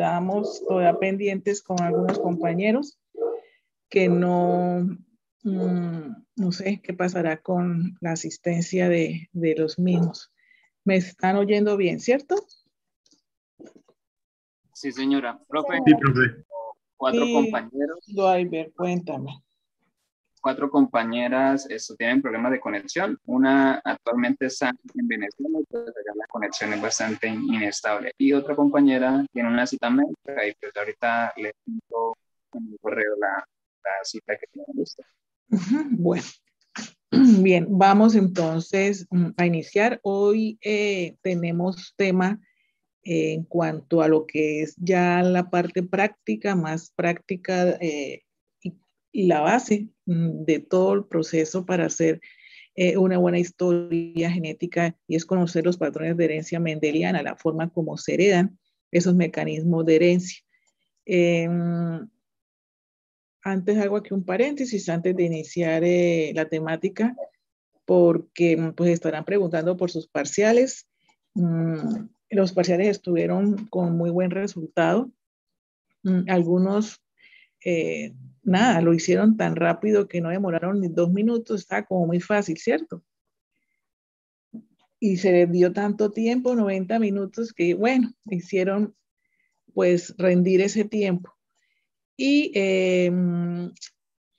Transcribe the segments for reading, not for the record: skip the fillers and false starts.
quedamos todavía pendientes con algunos compañeros que no sé qué pasará con la asistencia de los mismos. ¿Me están oyendo bien, cierto? Sí, señora. Profe, Sí, profe. cuatro compañeros, Doiber, cuéntame. 4 compañeras tienen problemas de conexión. Una actualmente está en Venezuela, pues allá la conexión es bastante inestable. Y otra compañera tiene una cita médica y pues ahorita le pongo en el correo la cita que tiene lista. Bueno, bien, vamos entonces a iniciar. Hoy tenemos tema en cuanto a lo que es ya la parte práctica, más práctica y la base de todo el proceso para hacer una buena historia genética, y es conocer los patrones de herencia mendeliana, la forma como se heredan esos mecanismos de herencia. Antes hago aquí un paréntesis antes de iniciar la temática, porque pues estarán preguntando por sus parciales. Los parciales estuvieron con muy buen resultado. Algunos, nada, lo hicieron tan rápido que no demoraron ni 2 minutos, está como muy fácil, ¿cierto? Y se les dio tanto tiempo, 90 minutos, que bueno, hicieron pues rendir ese tiempo. Y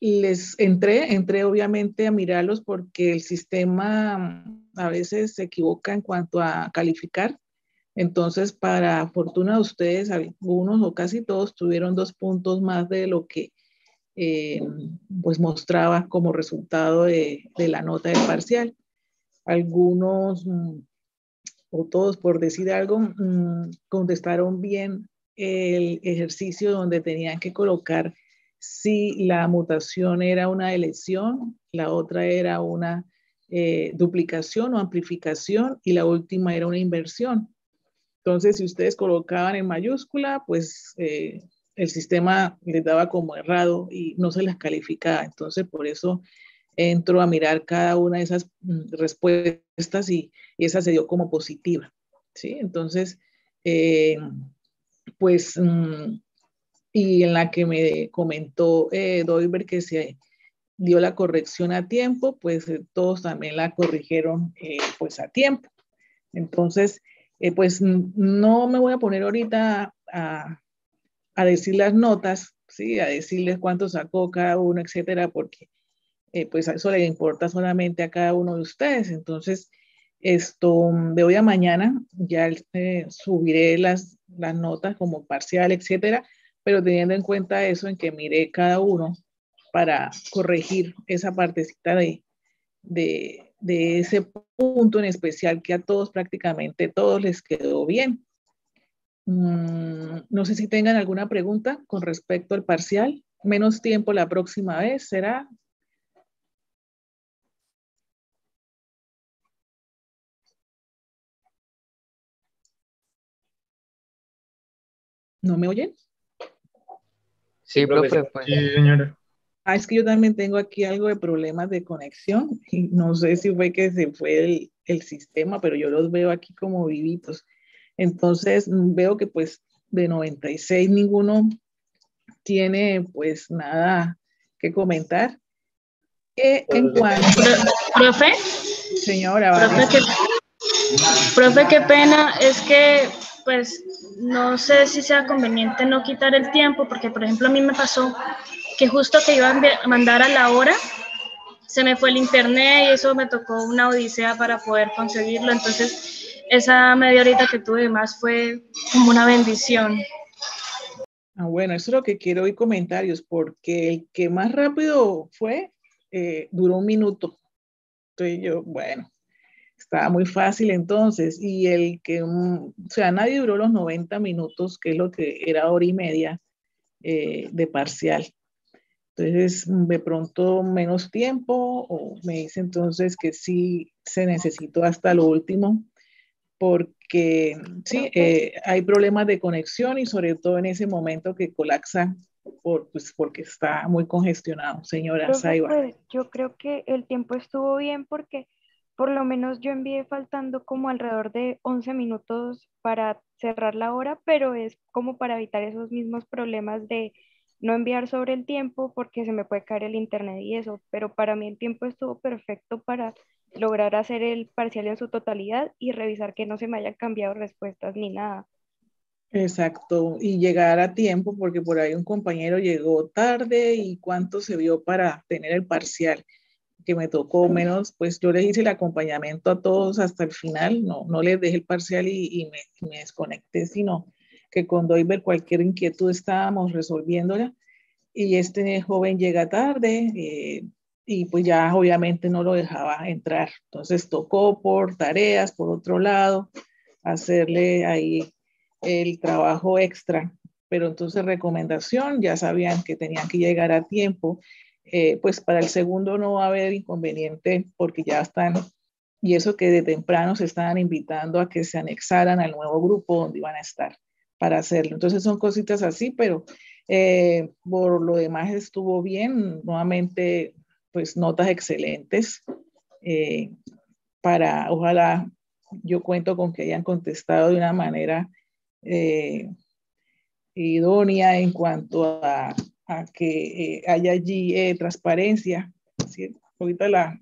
les entré obviamente a mirarlos porque el sistema a veces se equivoca en cuanto a calificar. Entonces, para fortuna de ustedes, algunos o casi todos tuvieron 2 puntos más de lo que pues mostraba como resultado de la nota del parcial. Algunos o todos, por decir algo, contestaron bien el ejercicio donde tenían que colocar si la mutación era una elección, la otra era una duplicación o amplificación, y la última era una inversión. Entonces, si ustedes colocaban en mayúscula, pues el sistema les daba como errado y no se las calificaba. Entonces, por eso entro a mirar cada una de esas respuestas y esa se dio como positiva, ¿sí? Entonces, pues, y en la que me comentó Doiber que se dio la corrección a tiempo, pues todos también la corrigieron pues a tiempo. Entonces, pues no me voy a poner ahorita a decir las notas, ¿sí? A decirles cuánto sacó cada uno, etcétera, porque pues eso le importa solamente a cada uno de ustedes. Entonces, de hoy a mañana ya subiré las notas como parcial, etcétera, pero teniendo en cuenta eso, en que miré cada uno para corregir esa partecita de ese punto en especial que a todos, prácticamente todos les quedó bien. No sé si tengan alguna pregunta con respecto al parcial. Menos tiempo la próxima vez, ¿será? ¿No me oyen? Sí, profe, pues. Sí, señora. Es que yo también tengo aquí algo de problemas de conexión y no sé si fue que se fue el sistema, pero yo los veo aquí como vivitos. Entonces veo que pues de 96 ninguno tiene pues nada que comentar. En cuanto... Profe, Señora, vale. profe, qué pena, es que pues no sé si sea conveniente no quitar el tiempo, porque por ejemplo a mí me pasó que justo que iba a mandar a la hora, se me fue el internet y eso me tocó una odisea para poder conseguirlo, entonces esa media horita que tuve más fue como una bendición. Bueno, eso es lo que quiero oír comentarios, porque el que más rápido fue, duró 1 minuto. Entonces yo, bueno, estaba muy fácil entonces. Y el que, o sea, nadie duró los 90 minutos, que es lo que era 1 hora y media de parcial. Entonces, de pronto menos tiempo, o me dice entonces que sí se necesitó hasta lo último, porque sí, hay problemas de conexión y sobre todo en ese momento que colapsa pues, porque está muy congestionado, señora Profe, Saiba. pues yo creo que el tiempo estuvo bien porque por lo menos yo envié faltando como alrededor de 11 minutos para cerrar la hora, pero es como para evitar esos mismos problemas de no enviar sobre el tiempo porque se me puede caer el internet y eso, pero para mí el tiempo estuvo perfecto para lograr hacer el parcial en su totalidad y revisar que no se me hayan cambiado respuestas ni nada. Exacto, y llegar a tiempo, porque por ahí un compañero llegó tarde y cuánto se vio para tener el parcial, que me tocó menos, pues yo les hice el acompañamiento a todos hasta el final, no les dejé el parcial me desconecté, sino que con Doiber cualquier inquietud estábamos resolviéndola y este joven llega tarde y pues ya obviamente no lo dejaba entrar, entonces tocó por tareas, por otro lado, hacerle ahí el trabajo extra, pero entonces recomendación, ya sabían que tenían que llegar a tiempo, pues para el segundo no va a haber inconveniente porque ya están, y eso que de temprano se estaban invitando a que se anexaran al nuevo grupo donde iban a estar para hacerlo. Entonces son cositas así, pero por lo demás estuvo bien, nuevamente pues notas excelentes para, ojalá yo cuento con que hayan contestado de una manera idónea en cuanto a que haya allí transparencia. ¿Sí? Ahorita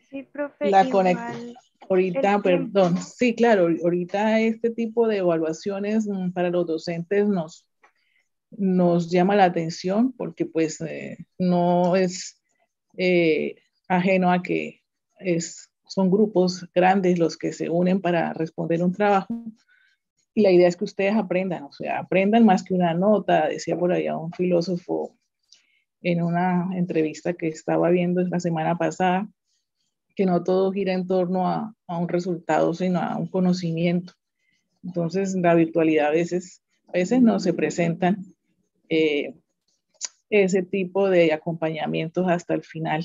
Sí, profe, la igual ahorita, el tiempo. perdón, sí, claro, ahorita este tipo de evaluaciones para los docentes nos llama la atención porque pues no es ajeno a que son grupos grandes los que se unen para responder un trabajo. Y la idea es que ustedes aprendan, o sea, aprendan más que una nota, decía por allá un filósofo en una entrevista que estaba viendo la semana pasada, que no todo gira en torno a un resultado, sino a un conocimiento. Entonces, la virtualidad a veces no se presentan eh, ese tipo de acompañamientos hasta el final,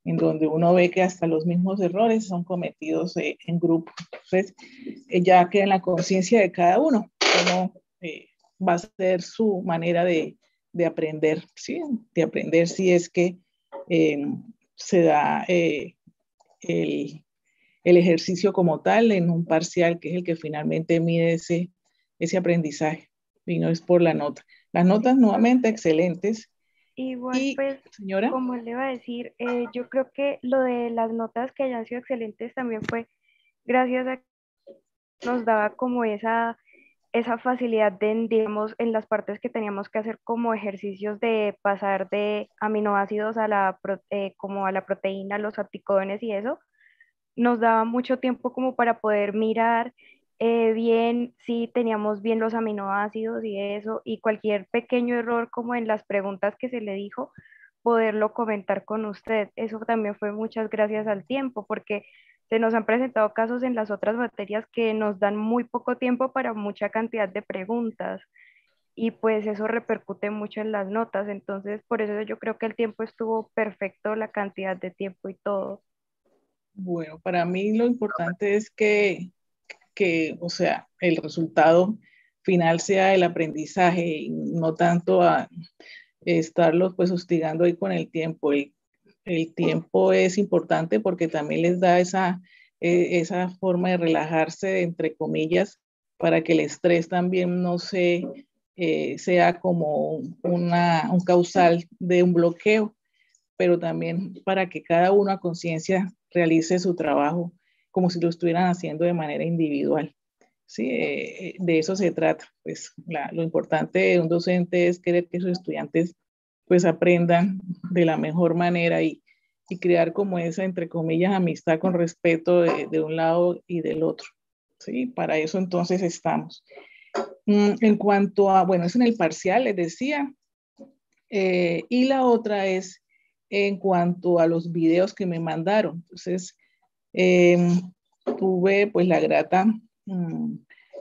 en donde uno ve que hasta los mismos errores son cometidos en grupo. Entonces, ya queda en la conciencia de cada uno cómo va a ser su manera de aprender, ¿sí? De aprender si es que se da el ejercicio como tal en un parcial, que es el que finalmente mide ese aprendizaje, y no es por la nota. Las notas nuevamente excelentes. Igual, Y, pues, señora. como le iba a decir, yo creo que lo de las notas que hayan sido excelentes también fue gracias a que nos daba como esa facilidad de, digamos, en las partes que teníamos que hacer como ejercicios de pasar de aminoácidos a como a la proteína, los anticodones y eso, nos daba mucho tiempo como para poder mirar bien si teníamos bien los aminoácidos y eso, y cualquier pequeño error como en las preguntas que se le dijo, poderlo comentar con usted. Eso también fue muchas gracias al tiempo, porque se nos han presentado casos en las otras materias que nos dan muy poco tiempo para mucha cantidad de preguntas. Y pues eso repercute mucho en las notas, entonces por eso yo creo que el tiempo estuvo perfecto, la cantidad de tiempo y todo. Bueno, para mí lo importante es o sea, el resultado final sea el aprendizaje y no tanto a estarlos pues hostigando ahí con el tiempo. El tiempo es importante porque también les da esa forma de relajarse, entre comillas, para que el estrés también no sea como un causal de un bloqueo, pero también para que cada uno a conciencia realice su trabajo como si lo estuvieran haciendo de manera individual. Sí, de eso se trata. Pues lo importante de un docente es querer que sus estudiantes pues aprendan de la mejor manera y crear como esa, entre comillas, amistad con respeto de un lado y del otro. Sí, para eso entonces estamos. En cuanto a, bueno, es en el parcial, les decía, y la otra es en cuanto a los videos que me mandaron. Entonces, tuve pues la grata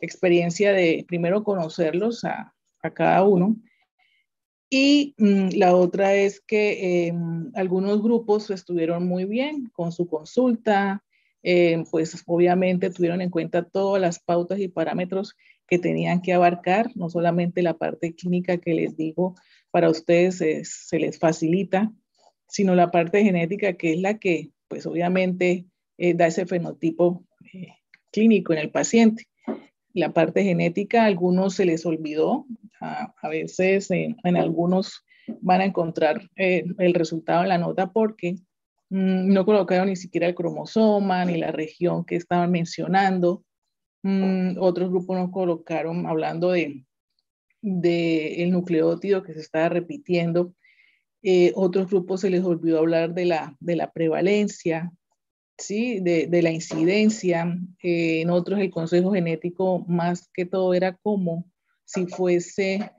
experiencia de primero conocerlos a cada uno y la otra es que algunos grupos estuvieron muy bien con su consulta, pues obviamente tuvieron en cuenta todas las pautas y parámetros que tenían que abarcar, no solamente la parte clínica que les digo, para ustedes se les facilita, sino la parte genética que es la que pues obviamente da ese fenotipo clínico en el paciente. La parte genética, a algunos se les olvidó, a veces en algunos van a encontrar el resultado en la nota porque no colocaron ni siquiera el cromosoma ni la región que estaban mencionando. Otros grupos no colocaron, hablando de el nucleótido que se estaba repitiendo. Otros grupos se les olvidó hablar de la prevalencia, ¿sí? de la incidencia. En otros el consejo genético más que todo era como si fuese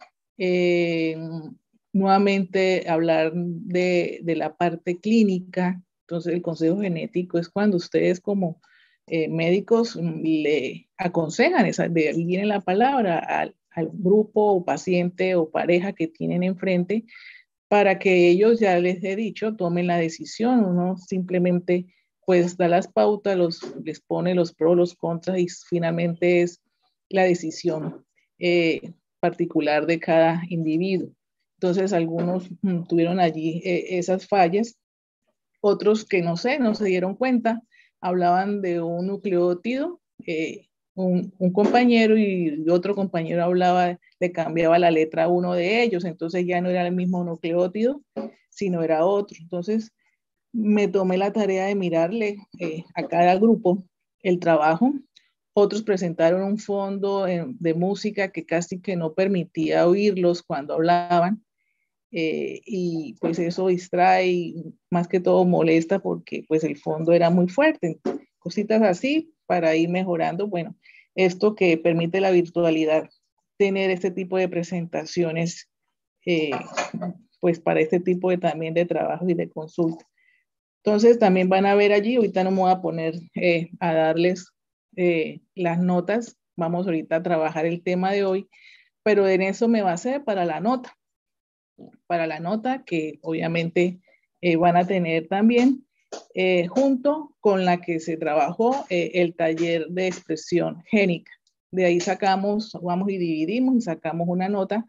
nuevamente hablar de la parte clínica. Entonces el consejo genético es cuando ustedes como médicos le aconsejan, de ahí viene la palabra, al grupo o paciente o pareja que tienen enfrente, para que ellos, ya les he dicho, tomen la decisión. Uno simplemente pues da las pautas, les pone los pros, los contras y finalmente es la decisión particular de cada individuo. Entonces algunos tuvieron allí esas fallas, otros que no se dieron cuenta, hablaban de un nucleótido, un compañero y otro compañero hablaba, le cambiaba la letra a uno de ellos, entonces ya no era el mismo nucleótido, sino era otro. Entonces me tomé la tarea de mirarle a cada grupo el trabajo. Otros presentaron un fondo de música que casi que no permitía oírlos cuando hablaban. Y pues eso distrae, más que todo molesta porque pues el fondo era muy fuerte. Cositas así para ir mejorando. Bueno, esto que permite la virtualidad, tener este tipo de presentaciones pues para este tipo también de trabajo y de consulta. Entonces también van a ver allí, ahorita no me voy a poner a darles las notas, vamos ahorita a trabajar el tema de hoy, pero en eso me basé para la nota que obviamente van a tener también junto con la que se trabajó el taller de expresión génica. De ahí sacamos, vamos y dividimos y sacamos una nota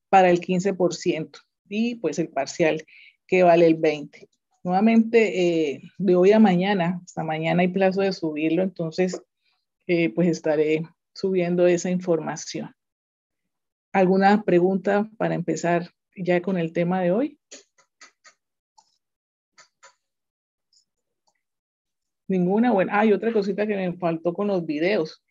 para el 15% y pues el parcial que vale el 20%. Nuevamente, de hoy a mañana, hasta mañana hay plazo de subirlo, entonces pues estaré subiendo esa información. ¿Alguna pregunta para empezar ya con el tema de hoy? Ninguna. Bueno, hay otra cosita que me faltó con los videos.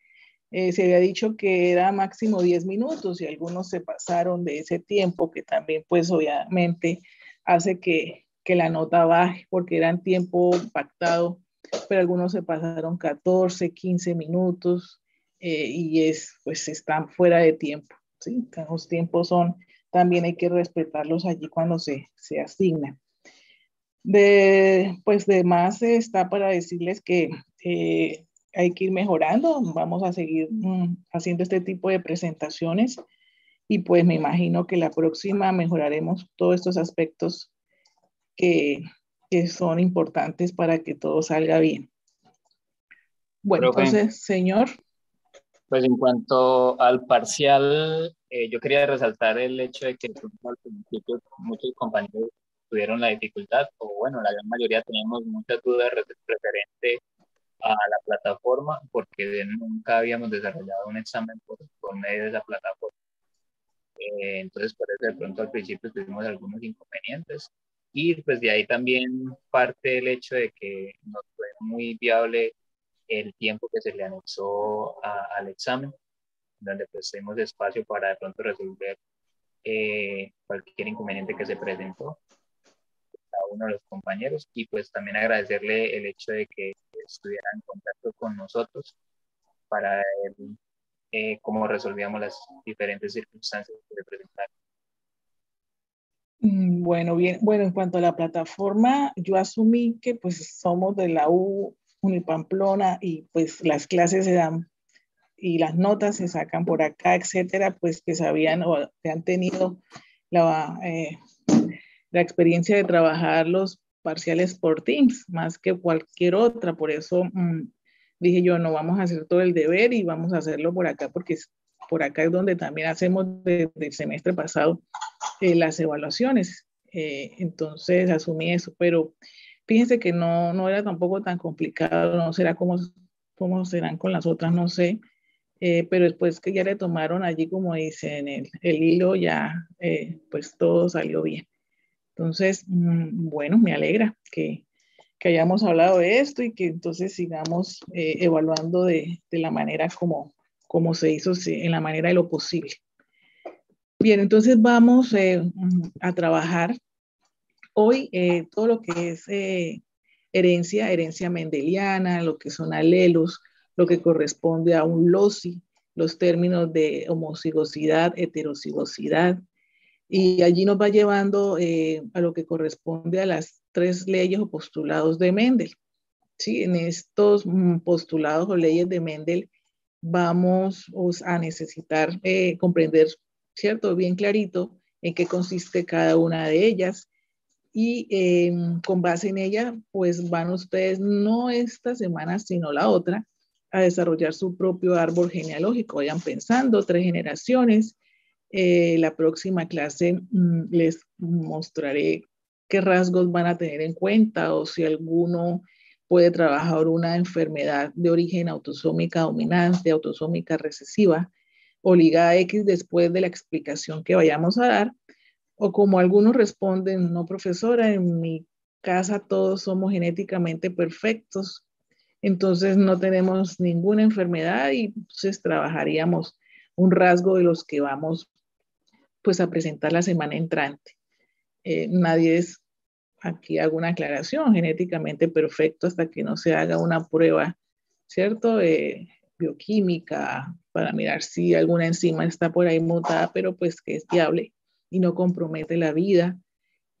Se había dicho que era máximo 10 minutos y algunos se pasaron de ese tiempo, que también pues obviamente hace que la nota baje porque eran tiempo pactado, pero algunos se pasaron 14, 15 minutos y pues están fuera de tiempo, ¿sí? Los tiempos también hay que respetarlos allí cuando se asignan. Pues de más está para decirles que hay que ir mejorando, vamos a seguir haciendo este tipo de presentaciones y pues me imagino que la próxima mejoraremos todos estos aspectos que son importantes para que todo salga bien. Bueno, Profe, entonces, señor. pues en cuanto al parcial, yo quería resaltar el hecho de que al principio muchos compañeros tuvieron la dificultad, o bueno, la gran mayoría teníamos muchas dudas referente a la plataforma, porque nunca habíamos desarrollado un examen por medio de esa plataforma. Entonces, por eso de pronto al principio tuvimos algunos inconvenientes. Y pues de ahí también parte el hecho de que nos fue muy viable el tiempo que se le anexó al examen, donde pues tenemos espacio para de pronto resolver cualquier inconveniente que se presentó a uno de los compañeros, y pues también agradecerle el hecho de que estuviera en contacto con nosotros para ver cómo resolvíamos las diferentes circunstancias que se presentaron. Bueno, bien. Bueno, en cuanto a la plataforma, yo asumí que pues somos de la Unipamplona y pues las clases se dan y las notas se sacan por acá, etcétera, pues que sabían o que han tenido la experiencia de trabajar los parciales por Teams, más que cualquier otra. Por eso dije yo, no vamos a hacer todo el deber y vamos a hacerlo por acá, porque por acá es donde también hacemos desde el semestre pasado las evaluaciones. Entonces asumí eso, pero fíjense que no era tampoco tan complicado, no será cómo serán con las otras, no sé. Pero después que ya le tomaron allí, como dicen, el hilo, ya pues todo salió bien. Entonces, bueno, me alegra que hayamos hablado de esto y que entonces sigamos evaluando de la manera como se hizo, en la manera de lo posible. Bien, entonces vamos a trabajar hoy todo lo que es herencia mendeliana, lo que son alelos, lo que corresponde a un loci, los términos de homocigosidad, heterocigosidad, y allí nos va llevando a lo que corresponde a las 3 leyes o postulados de Mendel. ¿Sí? En estos postulados o leyes de Mendel vamos a necesitar comprender, ¿cierto? Bien clarito en qué consiste cada una de ellas, y con base en ella, pues van ustedes, no esta semana, sino la otra, a desarrollar su propio árbol genealógico. Vayan pensando, 3 generaciones. La próxima clase les mostraré qué rasgos van a tener en cuenta o si alguno puede trabajar una enfermedad de origen autosómica dominante, autosómica recesiva o ligada a X después de la explicación que vayamos a dar. O como algunos responden, no profesora, en mi casa todos somos genéticamente perfectos, entonces no tenemos ninguna enfermedad y entonces trabajaríamos un rasgo de los que vamos pues a presentar la semana entrante. Nadie es, aquí hago una aclaración, genéticamente perfecto hasta que no se haga una prueba, ¿cierto? Bioquímica para mirar si alguna enzima está por ahí mutada, pero pues que es viable y no compromete la vida,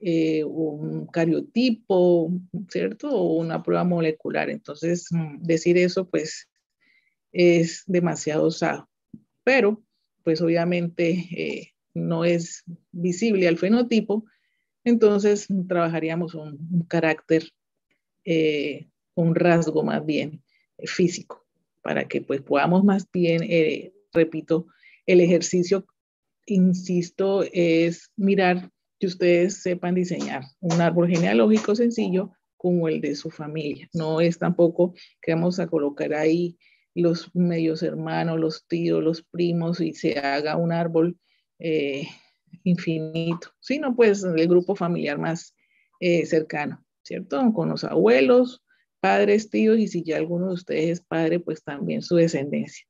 un cariotipo, ¿cierto? O una prueba molecular. Entonces, decir eso, pues, es demasiado osado. Pero, pues, obviamente, no es visible al fenotipo, entonces trabajaríamos un carácter, un rasgo más bien físico, para que pues podamos más bien, repito, el ejercicio, insisto, es mirar que ustedes sepan diseñar un árbol genealógico sencillo como el de su familia. No es tampoco que vamos a colocar ahí los medios hermanos, los tíos, los primos y se haga un árbol infinito, sino pues el grupo familiar más cercano, ¿cierto? Con los abuelos, padres, tíos, y si ya alguno de ustedes es padre, pues también su descendencia.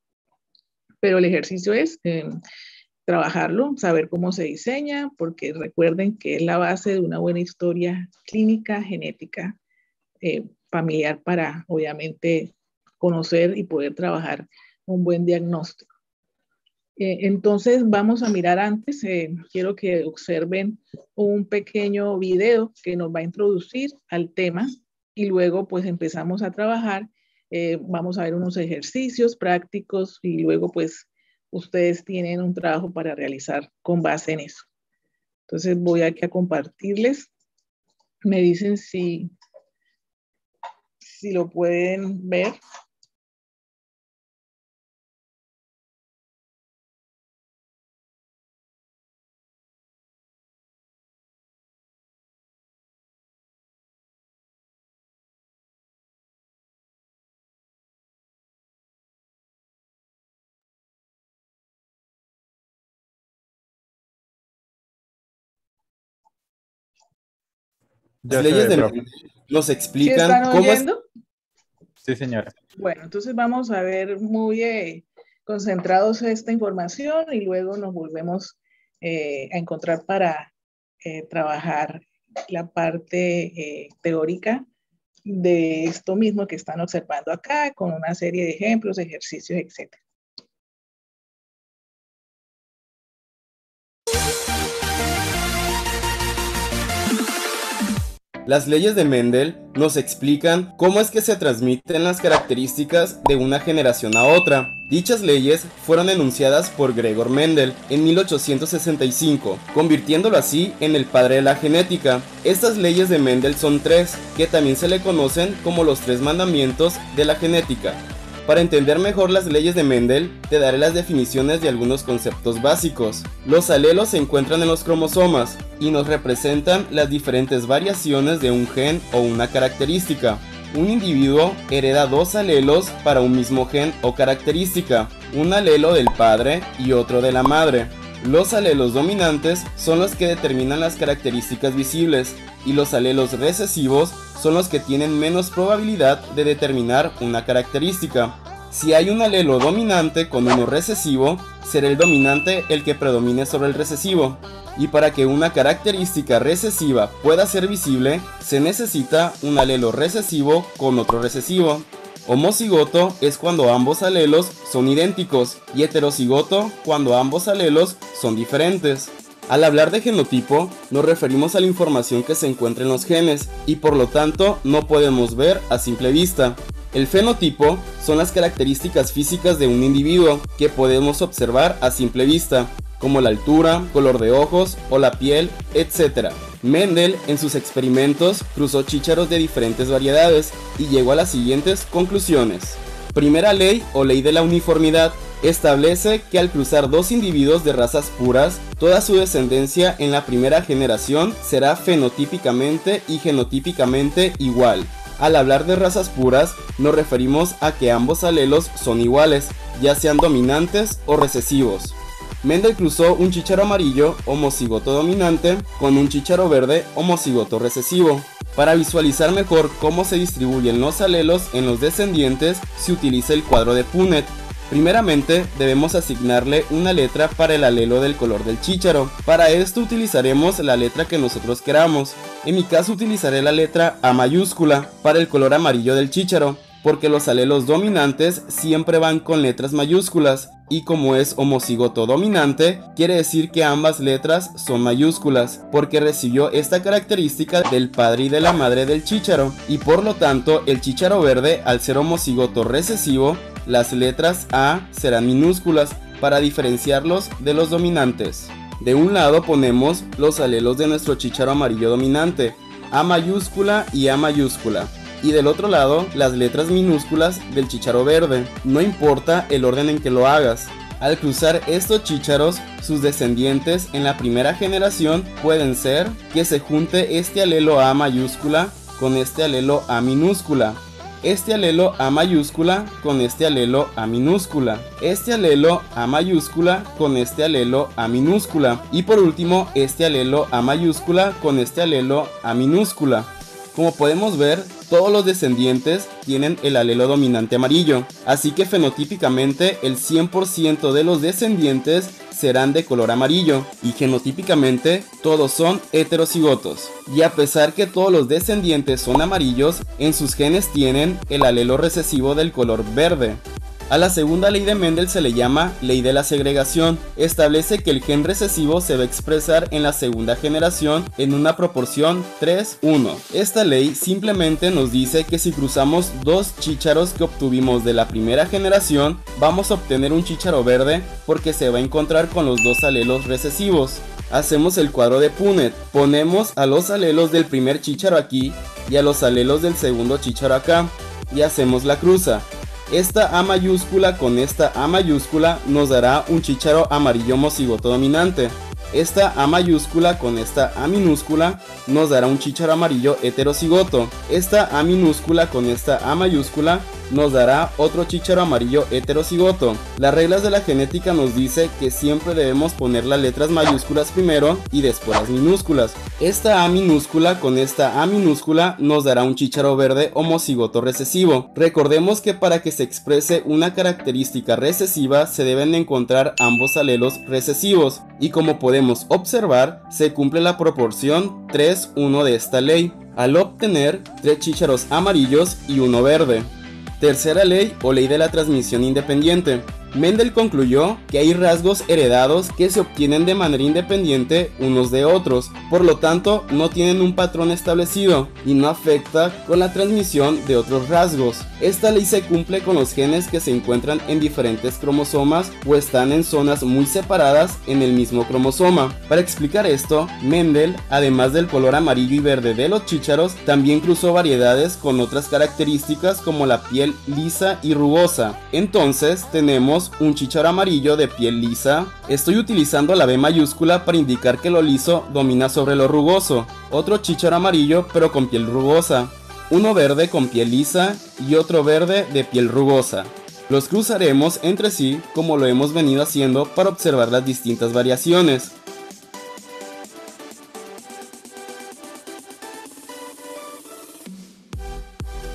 Pero el ejercicio es trabajarlo, saber cómo se diseña, porque recuerden que es la base de una buena historia clínica, genética, familiar, para obviamente conocer y poder trabajar un buen diagnóstico. Entonces vamos a mirar antes, quiero que observen un pequeño video que nos va a introducir al tema y luego pues empezamos a trabajar. Vamos a ver unos ejercicios prácticos y luego pues ustedes tienen un trabajo para realizar con base en eso. Entonces voy aquí a compartirles. Me dicen si lo pueden ver. Las leyes de Mendel nos explican ¿Sí están cómo oyendo? Sí, señora. Bueno, entonces vamos a ver muy concentrados esta información y luego nos volvemos a encontrar para trabajar la parte teórica de esto mismo que están observando acá, con una serie de ejemplos, ejercicios, etc. Las leyes de Mendel nos explican cómo es que se transmiten las características de una generación a otra. Dichas leyes fueron enunciadas por Gregor Mendel en 1865, convirtiéndolo así en el padre de la genética. Estas leyes de Mendel son 3, que también se le conocen como los 3 mandamientos de la genética. Para entender mejor las leyes de Mendel, te daré las definiciones de algunos conceptos básicos. Los alelos se encuentran en los cromosomas y nos representan las diferentes variaciones de un gen o una característica. Un individuo hereda dos alelos para un mismo gen o característica, un alelo del padre y otro de la madre. Los alelos dominantes son los que determinan las características visibles y los alelos recesivos son los que tienen menos probabilidad de determinar una característica. Si hay un alelo dominante con uno recesivo, será el dominante el que predomine sobre el recesivo. Y para que una característica recesiva pueda ser visible, se necesita un alelo recesivo con otro recesivo. Homocigoto es cuando ambos alelos son idénticos y heterocigoto cuando ambos alelos son diferentes. Al hablar de genotipo, nos referimos a la información que se encuentra en los genes y por lo tanto no podemos ver a simple vista. El fenotipo son las características físicas de un individuo que podemos observar a simple vista, como la altura, color de ojos o la piel, etc. Mendel en sus experimentos cruzó chícharos de diferentes variedades y llegó a las siguientes conclusiones. Primera ley o ley de la uniformidad establece que al cruzar dos individuos de razas puras, toda su descendencia en la primera generación será fenotípicamente y genotípicamente igual. Al hablar de razas puras, nos referimos a que ambos alelos son iguales, ya sean dominantes o recesivos. Mendel cruzó un chícharo amarillo homocigoto dominante con un chícharo verde homocigoto recesivo. Para visualizar mejor cómo se distribuyen los alelos en los descendientes, se utiliza el cuadro de Punnett. Primeramente, debemos asignarle una letra para el alelo del color del chícharo. Para esto utilizaremos la letra que nosotros queramos. En mi caso utilizaré la letra A mayúscula para el color amarillo del chícharo, porque los alelos dominantes siempre van con letras mayúsculas, y como es homocigoto dominante, quiere decir que ambas letras son mayúsculas, porque recibió esta característica del padre y de la madre del chícharo, y por lo tanto el chícharo verde, al ser homocigoto recesivo, las letras A serán minúsculas para diferenciarlos de los dominantes. De un lado ponemos los alelos de nuestro chícharo amarillo dominante, A mayúscula y A mayúscula. Y del otro lado, las letras minúsculas del chícharo verde. No importa el orden en que lo hagas. Al cruzar estos chícharos, sus descendientes en la primera generación pueden ser que se junte este alelo A mayúscula con este alelo A minúscula, este alelo A mayúscula con este alelo A minúscula, este alelo A mayúscula con este alelo A minúscula y por último este alelo A mayúscula con este alelo A minúscula. Como podemos ver, todos los descendientes tienen el alelo dominante amarillo, así que fenotípicamente el 100% de los descendientes serán de color amarillo y genotípicamente todos son heterocigotos. Y a pesar que todos los descendientes son amarillos, en sus genes tienen el alelo recesivo del color verde. A la segunda ley de Mendel se le llama ley de la segregación. Establece que el gen recesivo se va a expresar en la segunda generación en una proporción 3:1. Esta ley simplemente nos dice que si cruzamos dos chícharos que obtuvimos de la primera generación, vamos a obtener un chícharo verde porque se va a encontrar con los dos alelos recesivos. Hacemos el cuadro de Punnett, ponemos a los alelos del primer chícharo aquí y a los alelos del segundo chícharo acá y hacemos la cruza. Esta A mayúscula con esta A mayúscula nos dará un chícharo amarillo homocigoto dominante. Esta A mayúscula con esta A minúscula nos dará un chícharo amarillo heterocigoto. Esta A minúscula con esta A mayúscula nos dará otro chícharo amarillo heterocigoto. Las reglas de la genética nos dice que siempre debemos poner las letras mayúsculas primero y después las minúsculas. Esta A minúscula con esta A minúscula nos dará un chícharo verde homocigoto recesivo. Recordemos que para que se exprese una característica recesiva se deben encontrar ambos alelos recesivos y como podemos observar se cumple la proporción 3:1 de esta ley al obtener 3 chícharos amarillos y uno verde. Tercera ley o ley de la transmisión independiente. Mendel concluyó que hay rasgos heredados que se obtienen de manera independiente unos de otros, por lo tanto no tienen un patrón establecido y no afecta con la transmisión de otros rasgos. Esta ley se cumple con los genes que se encuentran en diferentes cromosomas o están en zonas muy separadas en el mismo cromosoma. Para explicar esto, Mendel, además del color amarillo y verde de los chícharos, también cruzó variedades con otras características como la piel lisa y rugosa. Entonces tenemos un chícharo amarillo de piel lisa. Estoy utilizando la B mayúscula para indicar que lo liso domina sobre lo rugoso. Otro chícharo amarillo pero con piel rugosa. Uno verde con piel lisa y otro verde de piel rugosa. Los cruzaremos entre sí como lo hemos venido haciendo para observar las distintas variaciones.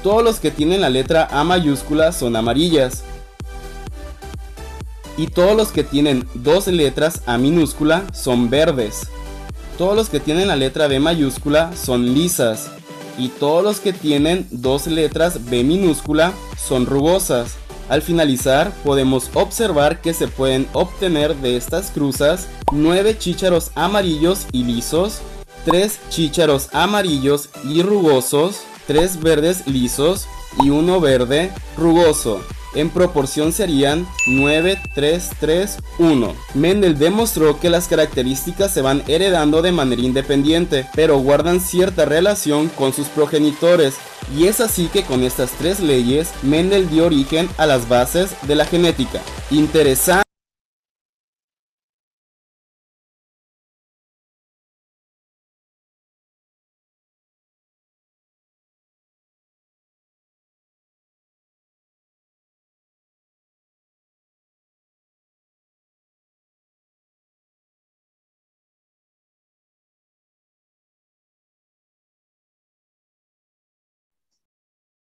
Todos los que tienen la letra A mayúscula son amarillas. Y todos los que tienen dos letras A minúscula son verdes. Todos los que tienen la letra B mayúscula son lisas. Y todos los que tienen dos letras B minúscula son rugosas. Al finalizar, podemos observar que se pueden obtener de estas cruzas 9 chícharos amarillos y lisos, 3 chícharos amarillos y rugosos, 3 verdes lisos y 1 verde rugoso. En proporción serían 9, 3, 3, 1. Mendel demostró que las características se van heredando de manera independiente, pero guardan cierta relación con sus progenitores, y es así que con estas tres leyes, Mendel dio origen a las bases de la genética. Interesante.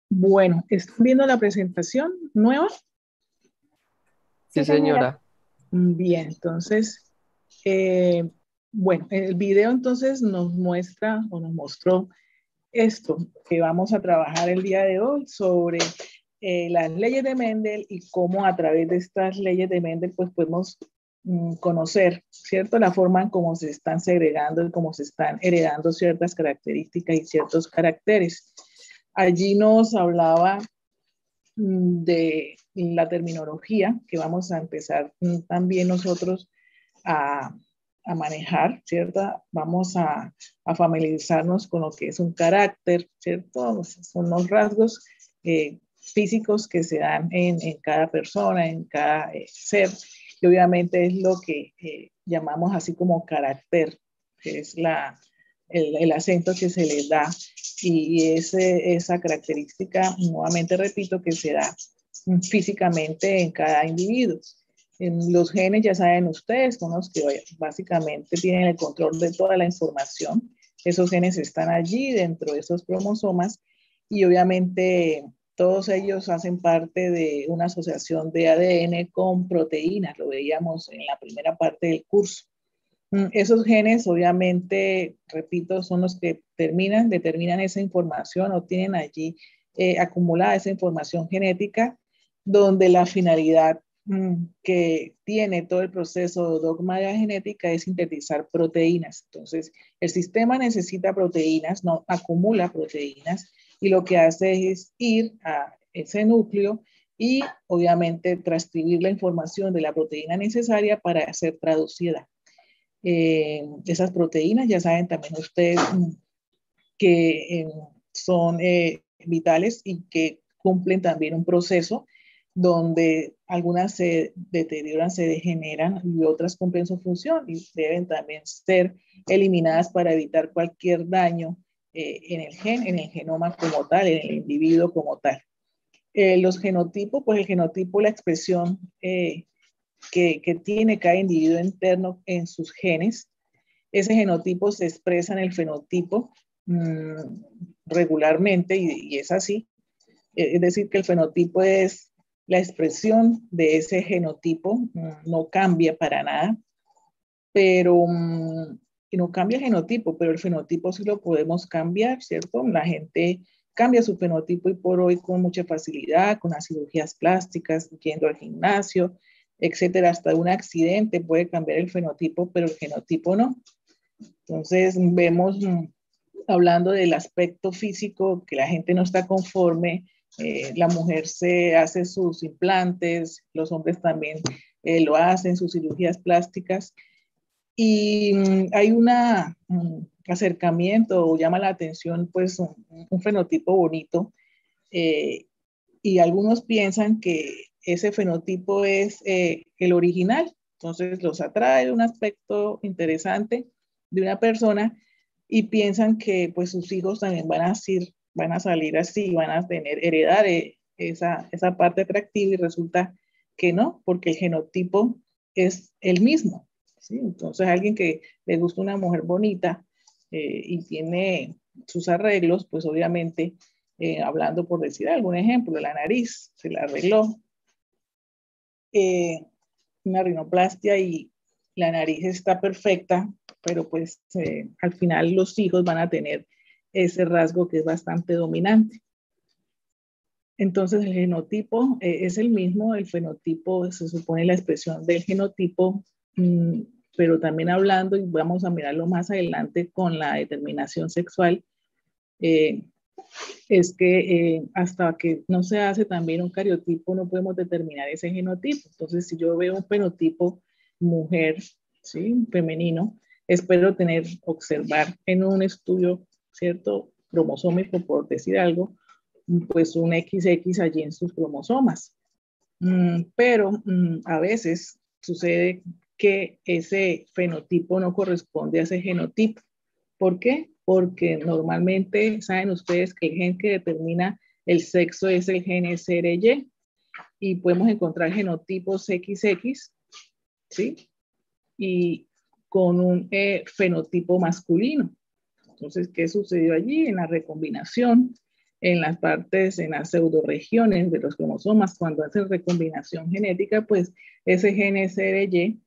Bueno, ¿están viendo la presentación nueva? Sí, señora. Bien, entonces, bueno, el video entonces nos muestra o nos mostró esto que vamos a trabajar el día de hoy sobre las leyes de Mendel y cómo a través de estas leyes de Mendel pues podemos conocer, ¿cierto? La forma en cómo se están segregando y cómo se están heredando ciertas características y ciertos caracteres. Allí nos hablaba de la terminología que vamos a empezar también nosotros a manejar, ¿cierto? Vamos a familiarizarnos con lo que es un carácter, ¿cierto? Son los rasgos físicos que se dan en cada persona, en cada ser, y obviamente es lo que llamamos así como carácter, que es el acento que se le da, y esa característica, nuevamente repito, que se da físicamente en cada individuo. Los genes, ya saben ustedes, son los que básicamente tienen el control de toda la información. Esos genes están allí dentro de esos cromosomas y obviamente todos ellos hacen parte de una asociación de ADN con proteínas, lo veíamos en la primera parte del curso. Esos genes, obviamente, repito, son los que determinan esa información o tienen allí acumulada esa información genética, donde la finalidad que tiene todo el proceso de dogma de la genética es sintetizar proteínas. Entonces, el sistema necesita proteínas, no acumula proteínas, y lo que hace es ir a ese núcleo y, obviamente, transcribir la información de la proteína necesaria para ser traducida. Esas proteínas, ya saben también ustedes que son vitales y que cumplen también un proceso donde algunas se deterioran, se degeneran y otras cumplen su función y deben también ser eliminadas para evitar cualquier daño en el genoma como tal, en el individuo como tal. Los genotipos, pues el genotipo, la expresión que tiene cada individuo interno en sus genes. Ese genotipo se expresa en el fenotipo regularmente y es así. Es decir, que el fenotipo es la expresión de ese genotipo, no cambia para nada, pero no cambia el genotipo, pero el fenotipo sí lo podemos cambiar, ¿cierto? La gente cambia su fenotipo y por hoy con mucha facilidad, con las cirugías plásticas, yendo al gimnasio, etcétera. Hasta un accidente puede cambiar el fenotipo, pero el genotipo no. Entonces vemos, hablando del aspecto físico, que la gente no está conforme. La mujer se hace sus implantes, los hombres también lo hacen, sus cirugías plásticas. Y hay un acercamiento, o llama la atención, pues un fenotipo bonito, y algunos piensan que ese fenotipo es el original. Entonces los atrae un aspecto interesante de una persona y piensan que pues sus hijos también van a salir así, van a heredar esa parte atractiva, y resulta que no, porque el genotipo es el mismo, ¿sí? Entonces alguien que le gusta una mujer bonita y tiene sus arreglos, pues obviamente, hablando por decir algún ejemplo, la nariz se la arregló, una rinoplastia, y la nariz está perfecta, pero pues al final los hijos van a tener ese rasgo que es bastante dominante. Entonces el genotipo es el mismo, el fenotipo se supone la expresión del genotipo, pero también hablando, y vamos a mirarlo más adelante con la determinación sexual, es que hasta que no se hace también un cariotipo no podemos determinar ese genotipo. Entonces, si yo veo un fenotipo mujer, ¿sí? Femenino, espero observar en un estudio, ¿cierto? Cromosómico, por decir algo, pues un XX allí en sus cromosomas. Pero a veces sucede que ese fenotipo no corresponde a ese genotipo. ¿Por qué? Porque normalmente saben ustedes que el gen que determina el sexo es el gen SRY, y podemos encontrar genotipos XX, ¿sí? Y con un fenotipo masculino. Entonces, ¿qué sucedió allí? En la recombinación, en las pseudoregiones de los cromosomas, cuando hacen recombinación genética, pues ese gen SRY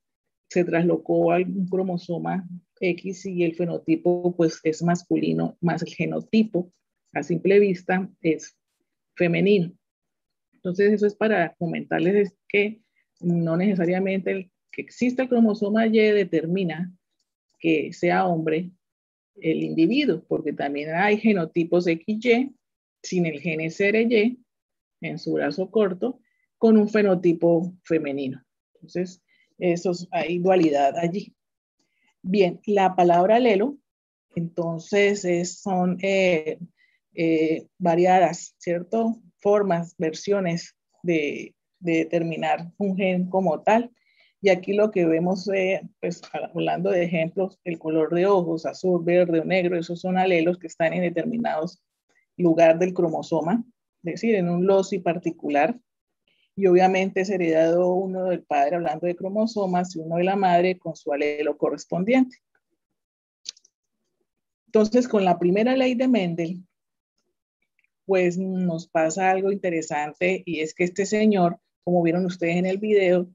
se traslocó a algún cromosoma X, y el fenotipo pues es masculino, más el genotipo a simple vista es femenino. Entonces eso es para comentarles que no necesariamente el que exista el cromosoma Y determina que sea hombre el individuo, porque también hay genotipos XY sin el gen SRY en su brazo corto, con un fenotipo femenino. Entonces, hay dualidad allí. Bien, la palabra alelo, entonces son variadas, ¿cierto? Formas, versiones de determinar un gen como tal. Y aquí lo que vemos, pues hablando de ejemplos, el color de ojos, azul, verde o negro, esos son alelos que están en determinados lugar del cromosoma, es decir, en un loci particular. Y obviamente es heredado uno del padre, hablando de cromosomas, y uno de la madre con su alelo correspondiente. Entonces, con la primera ley de Mendel, pues nos pasa algo interesante, y es que este señor, como vieron ustedes en el video,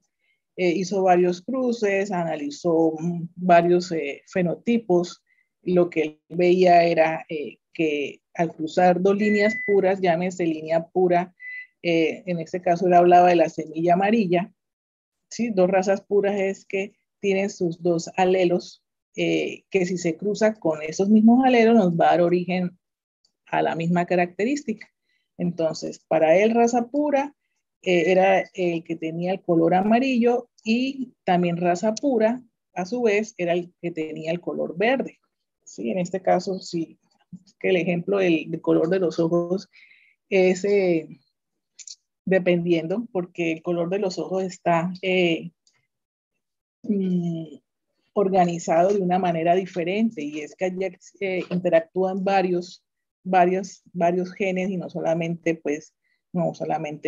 hizo varios cruces, analizó varios fenotipos, y lo que él veía era que al cruzar dos líneas puras, llámese línea pura, en este caso él hablaba de la semilla amarilla, ¿sí? Dos razas puras es que tienen sus dos alelos, que si se cruza con esos mismos alelos nos va a dar origen a la misma característica. Entonces, para él raza pura era el que tenía el color amarillo, y también raza pura, a su vez, era el que tenía el color verde. ¿Sí? En este caso, sí, que el ejemplo del color de los ojos es dependiendo, porque el color de los ojos está organizado de una manera diferente, y es que allí interactúan varios genes, y no solamente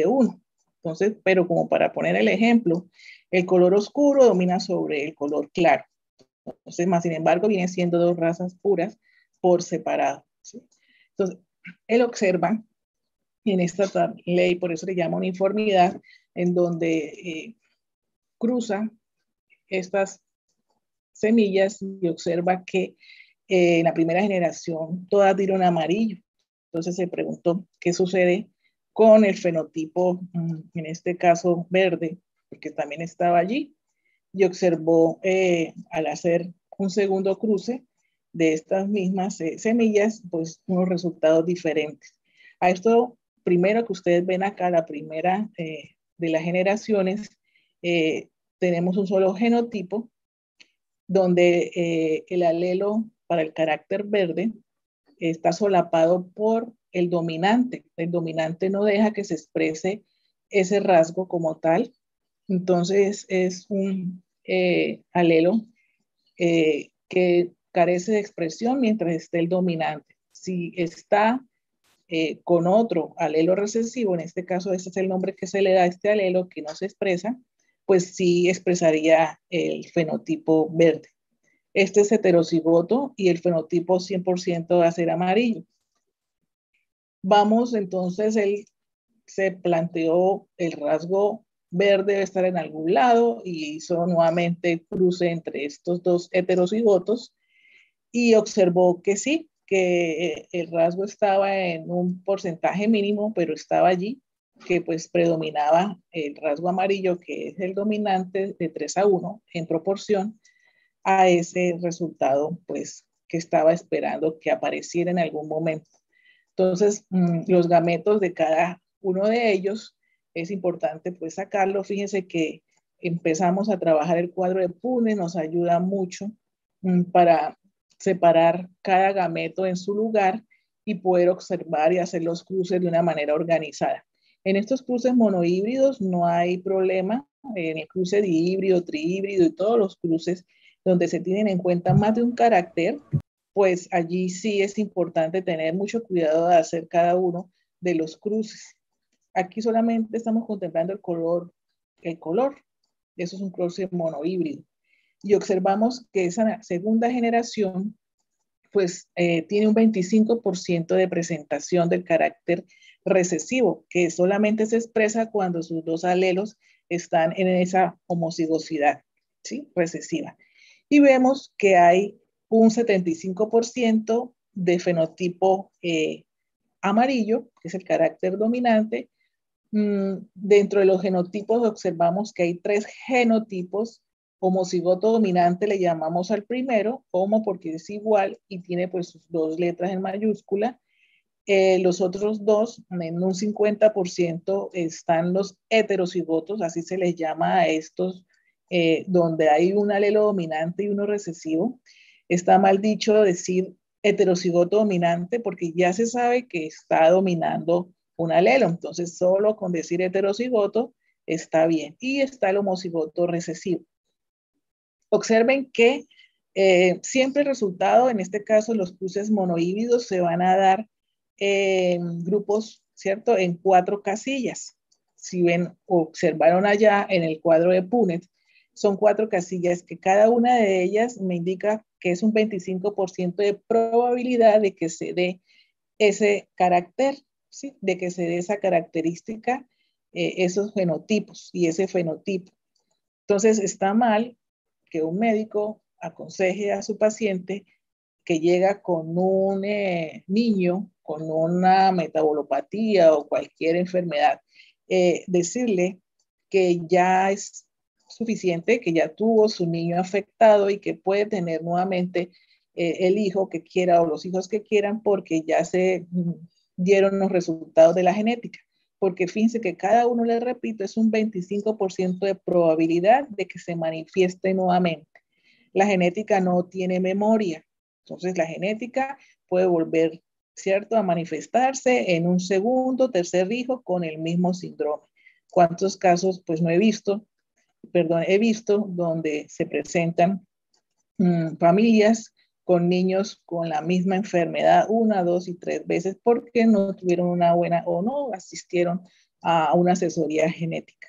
uno. Entonces, pero como para poner el ejemplo, el color oscuro domina sobre el color claro. Entonces, más sin embargo, vienen siendo dos razas puras por separado, ¿sí? Entonces, él observa en esta ley, por eso le llama uniformidad, en donde cruza estas semillas y observa que en la primera generación todas dieron amarillo. Entonces se preguntó qué sucede con el fenotipo, en este caso verde, porque también estaba allí, y observó al hacer un segundo cruce de estas mismas semillas, pues unos resultados diferentes. A esto, primero que ustedes ven acá, la primera de las generaciones, tenemos un solo genotipo, donde el alelo para el carácter verde está solapado por el dominante. El dominante no deja que se exprese ese rasgo como tal. Entonces es un alelo que carece de expresión mientras esté el dominante. Si está con otro alelo recesivo, en este caso ese es el nombre que se le da a este alelo que no se expresa, pues sí expresaría el fenotipo verde. Este es heterocigoto y el fenotipo 100% va a ser amarillo. Vamos, entonces, él se planteó el rasgo verde debe estar en algún lado y hizo nuevamente el cruce entre estos dos heterocigotos y observó que sí, que el rasgo estaba en un porcentaje mínimo, pero estaba allí, que pues predominaba el rasgo amarillo, que es el dominante de 3-1 en proporción a ese resultado pues que estaba esperando que apareciera en algún momento. Entonces, los gametos de cada uno de ellos es importante pues sacarlo. Fíjense que empezamos a trabajar el cuadro de Punnett, nos ayuda mucho para separar cada gameto en su lugar y poder observar y hacer los cruces de una manera organizada. En estos cruces monohíbridos no hay problema. En el cruce dihíbrido, trihíbrido y todos los cruces donde se tienen en cuenta más de un carácter, pues allí sí es importante tener mucho cuidado de hacer cada uno de los cruces. Aquí solamente estamos contemplando el color. Eso es un cruce monohíbrido. Y observamos que esa segunda generación pues tiene un 25% de presentación del carácter recesivo, que solamente se expresa cuando sus dos alelos están en esa homocigosidad, ¿sí? Recesiva. Y vemos que hay un 75% de fenotipo amarillo, que es el carácter dominante. Dentro de los genotipos observamos que hay 3 genotipos. Homocigoto dominante le llamamos al primero, homo porque es igual y tiene pues sus 2 letras en mayúscula. Los otros 2, en un 50%, están los heterocigotos, así se les llama a estos, donde hay un alelo dominante y uno recesivo. Está mal dicho decir heterocigoto dominante porque ya se sabe que está dominando un alelo, entonces solo con decir heterocigoto está bien. Y está el homocigoto recesivo. Observen que siempre el resultado, en este caso los cruces monohíbridos, se van a dar grupos, ¿cierto? En 4 casillas. Si ven, observaron allá en el cuadro de Punnett, son 4 casillas que cada una de ellas me indica que es un 25% de probabilidad de que se dé ese carácter, ¿sí? De que se dé esa característica, esos fenotipos y ese fenotipo. Entonces está mal que un médico aconseje a su paciente que llega con un niño con una metabolopatía o cualquier enfermedad, decirle que ya es suficiente, que ya tuvo su niño afectado y que puede tener nuevamente el hijo que quiera o los hijos que quieran porque ya se dieron los resultados de la genética. Porque fíjense que cada uno, les repito, es un 25% de probabilidad de que se manifieste nuevamente. La genética no tiene memoria. Entonces la genética puede volver, ¿cierto?, a manifestarse en un segundo, tercer hijo con el mismo síndrome. ¿Cuántos casos? Pues no he visto, he visto donde se presentan familias con niños con la misma enfermedad 1, 2 y 3 veces porque no tuvieron una buena o no asistieron a una asesoría genética.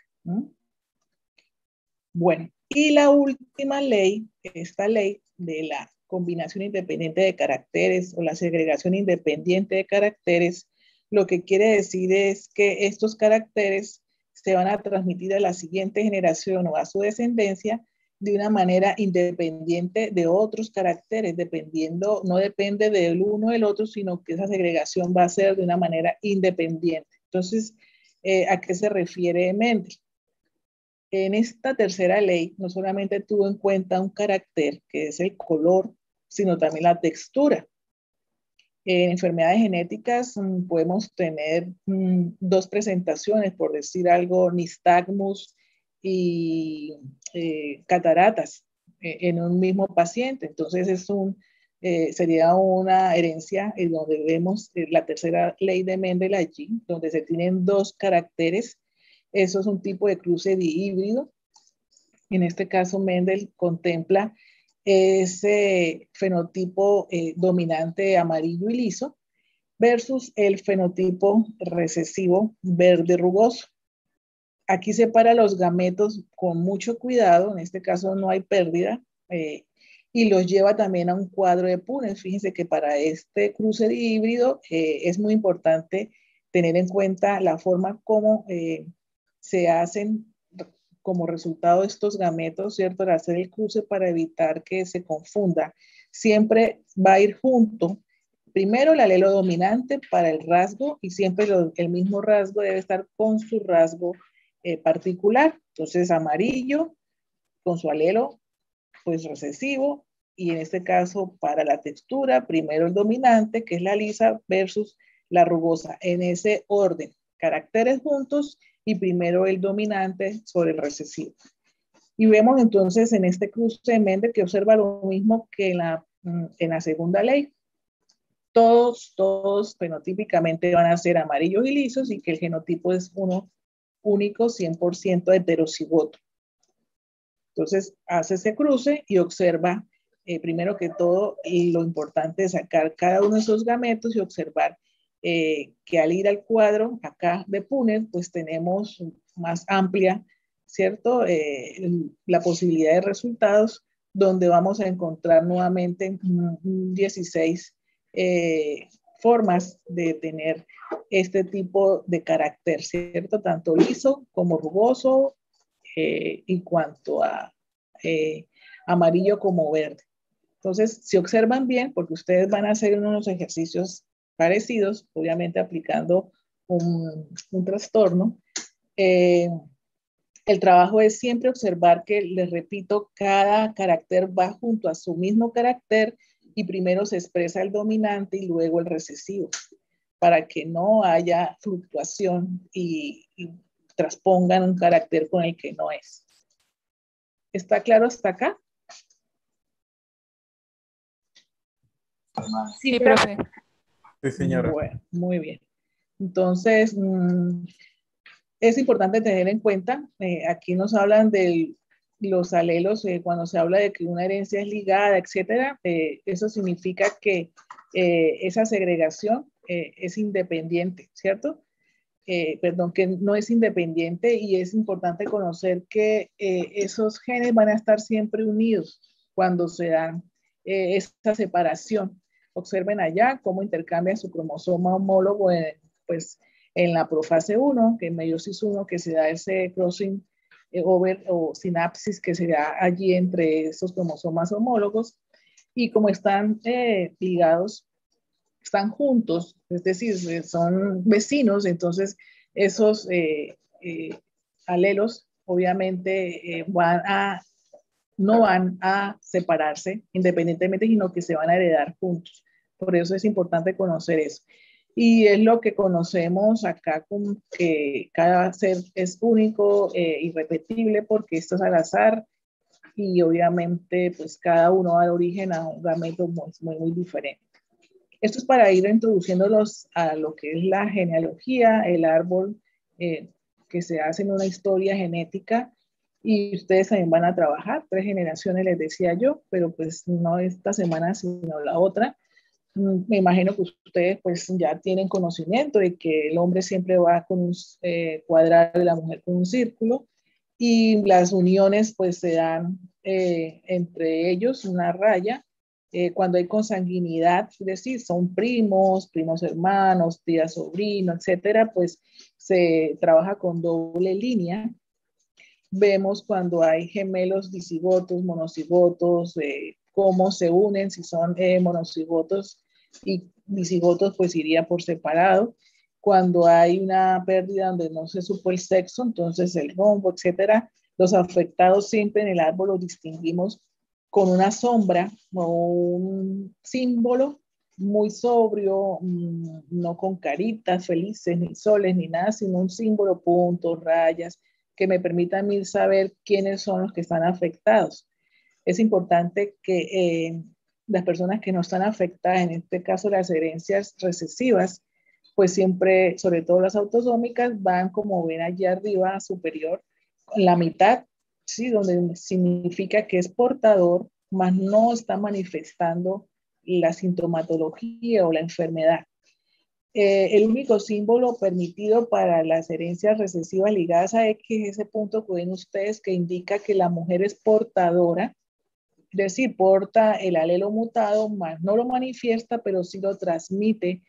Bueno, y la última ley, esta ley de la combinación independiente de caracteres o la segregación independiente de caracteres, lo que quiere decir es que estos caracteres se van a transmitir a la siguiente generación o a su descendencia de una manera independiente de otros caracteres, no depende del uno o del otro, sino que esa segregación va a ser de una manera independiente. Entonces, ¿a qué se refiere Mendel? En esta tercera ley no solamente tuvo en cuenta un carácter, que es el color, sino también la textura. En enfermedades genéticas podemos tener dos presentaciones, por decir algo, nistagmus y cataratas en un mismo paciente. Entonces sería una herencia en donde vemos la tercera ley de Mendel allí, donde se tienen dos caracteres. Eso es un tipo de cruce dihíbrido. En este caso, Mendel contempla ese fenotipo dominante amarillo y liso versus el fenotipo recesivo verde rugoso. Aquí separa los gametos con mucho cuidado, en este caso no hay pérdida, y los lleva también a un cuadro de Punnett. Fíjense que para este cruce híbrido es muy importante tener en cuenta la forma como se hacen como resultado de estos gametos, ¿cierto? Al hacer el cruce para evitar que se confunda, siempre va a ir junto primero el alelo dominante para el rasgo y siempre el mismo rasgo debe estar con su rasgo particular. Entonces, amarillo con su alelo pues recesivo, y en este caso para la textura, primero el dominante, que es la lisa, versus la rugosa, en ese orden, caracteres juntos y primero el dominante sobre el recesivo. Y vemos entonces en este cruce de Mendel que observa lo mismo que en la segunda ley. Todos fenotípicamente van a ser amarillos y lisos y que el genotipo es uno único, 100% heterocigoto. Entonces hace ese cruce y observa primero que todo, lo importante es sacar cada uno de esos gametos y observar que al ir al cuadro acá de Punnett, pues tenemos más amplia, ¿cierto? La posibilidad de resultados donde vamos a encontrar nuevamente 16 formas de tener este tipo de carácter, ¿cierto? Tanto liso como rugoso, en cuanto a amarillo como verde. Entonces, si observan bien, porque ustedes van a hacer unos ejercicios parecidos, obviamente aplicando un trastorno, el trabajo es siempre observar que, les repito, cada carácter va junto a su mismo carácter y primero se expresa el dominante y luego el recesivo, para que no haya fluctuación y transpongan un carácter con el que no es. ¿Está claro hasta acá? Sí, profe. Sí, señora. Bueno, muy bien. Entonces, es importante tener en cuenta, aquí nos hablan de los alelos, cuando se habla de que una herencia es ligada, etcétera, eso significa que esa segregación es independiente, ¿cierto? Perdón, que no es independiente, y es importante conocer que esos genes van a estar siempre unidos cuando se dan esta separación. Observen allá cómo intercambian su cromosoma homólogo pues, en la profase 1, que en meiosis 1, que se da ese crossing over o sinapsis que se da allí entre esos cromosomas homólogos, y como están ligados, están juntos, es decir, son vecinos, entonces esos alelos obviamente no van a separarse independientemente, sino que se van a heredar juntos. Por eso es importante conocer eso. Y es lo que conocemos acá, como que cada ser es único, irrepetible, porque esto es al azar, y obviamente pues cada uno da origen a un gameto muy diferente. Esto es para ir introduciéndolos a lo que es la genealogía, el árbol que se hace en una historia genética, y ustedes también van a trabajar 3 generaciones, les decía yo, pero pues no esta semana, sino la otra. Me imagino que ustedes pues ya tienen conocimiento de que el hombre siempre va con un cuadrado y la mujer con un círculo, y las uniones pues se dan entre ellos una raya. Cuando hay consanguinidad, es decir, son primos hermanos, tías, sobrinos, etcétera, pues se trabaja con doble línea. Vemos cuando hay gemelos dicigotos, monocigotos, cómo se unen, si son monocigotos y dicigotos, pues iría por separado. Cuando hay una pérdida donde no se supo el sexo, entonces el rombo, etcétera, Los afectados siempre en el árbol los distinguimos con una sombra o un símbolo muy sobrio, no con caritas felices, ni soles, ni nada, sino un símbolo, puntos, rayas, que me permita a mí saber quiénes son los que están afectados. Es importante que las personas que no están afectadas, en este caso las herencias recesivas, pues siempre, sobre todo las autosómicas, van como ven allá arriba, superior, la mitad, ¿sí? Donde significa que es portador, mas no está manifestando la sintomatología o la enfermedad. El único símbolo permitido para las herencias recesivas ligadas a X es ese punto que ven ustedes que indica que la mujer es portadora, es decir, porta el alelo mutado, más no lo manifiesta, pero sí lo transmite,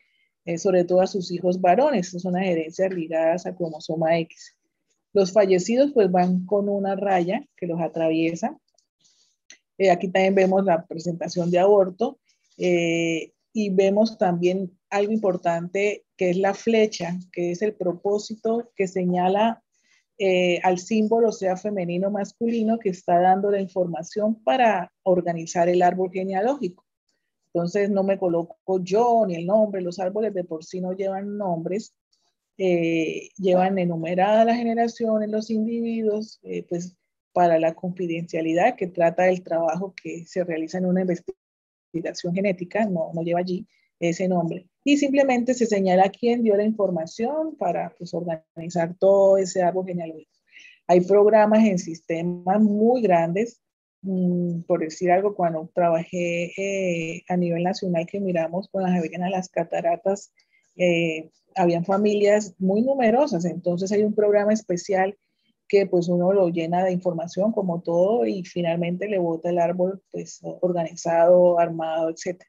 sobre todo a sus hijos varones. Esas son las herencias ligadas a cromosoma X. Los fallecidos pues van con una raya que los atraviesa. Aquí también vemos la presentación de aborto y vemos también algo importante que es la flecha, que es el propósito que señala al símbolo, sea femenino o masculino, que está dando la información para organizar el árbol genealógico. Entonces no me coloco yo ni el nombre, los árboles de por sí no llevan nombres, llevan enumeradas las generaciones, los individuos, pues para la confidencialidad que trata del trabajo que se realiza en una investigación genética, no lleva allí ese nombre. Y simplemente se señala quién dio la información para pues, organizar todo ese árbol genealógico. Hay programas en sistemas muy grandes, por decir algo, cuando trabajé a nivel nacional que miramos con las Javerianas las cataratas, habían familias muy numerosas, entonces hay un programa especial que pues uno lo llena de información como todo y finalmente le bota el árbol pues organizado, armado, etc.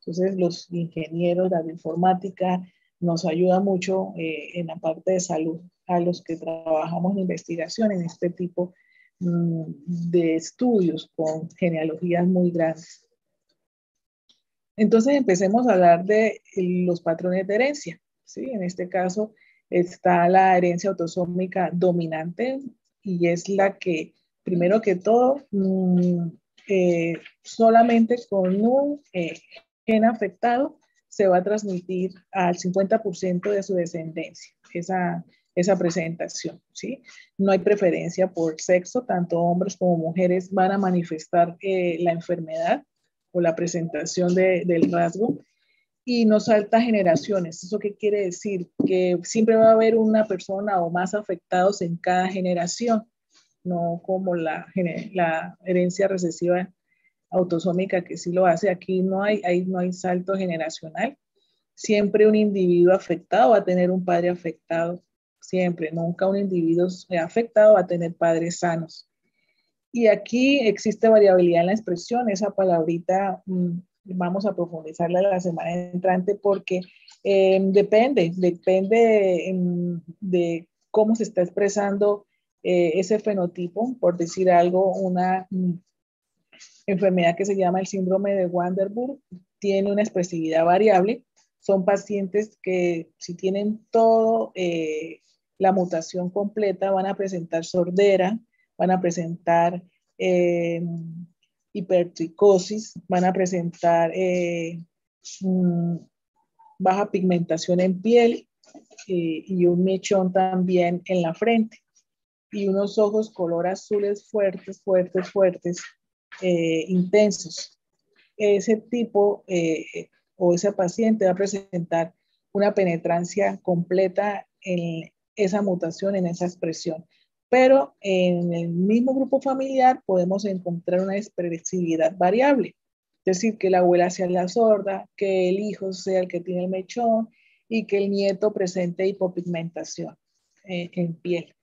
Entonces los ingenieros, la informática nos ayuda mucho en la parte de salud a los que trabajamos en investigación en este tipo de estudios con genealogías muy grandes. Entonces empecemos a hablar de los patrones de herencia. ¿Sí? En este caso está la herencia autosómica dominante y es la que, primero que todo, solamente con un gen afectado se va a transmitir al 50% de su descendencia, esa presentación, ¿sí? No hay preferencia por sexo, tanto hombres como mujeres van a manifestar la enfermedad o la presentación del rasgo y no salta generaciones. ¿Eso qué quiere decir? Que siempre va a haber una persona o más afectados en cada generación, no como la herencia recesiva autosómica que sí lo hace. Aquí no hay salto generacional. Siempre un individuo afectado va a tener un padre afectado, siempre. Nunca un individuo afectado va a tener padres sanos. Y aquí existe variabilidad en la expresión, esa palabrita vamos a profundizarla la semana entrante porque depende de cómo se está expresando ese fenotipo, por decir algo, una enfermedad que se llama el síndrome de Waardenburg, tiene una expresividad variable, son pacientes que si tienen todo la mutación completa van a presentar sordera, van a presentar hipertricosis, van a presentar baja pigmentación en piel y un mechón también en la frente y unos ojos color azules fuertes, intensos. Ese tipo o ese paciente va a presentar una penetrancia completa en esa mutación, en esa expresión. Pero en el mismo grupo familiar podemos encontrar una expresividad variable. Es decir, que la abuela sea la sorda, que el hijo sea el que tiene el mechón y que el nieto presente hipopigmentación en piel.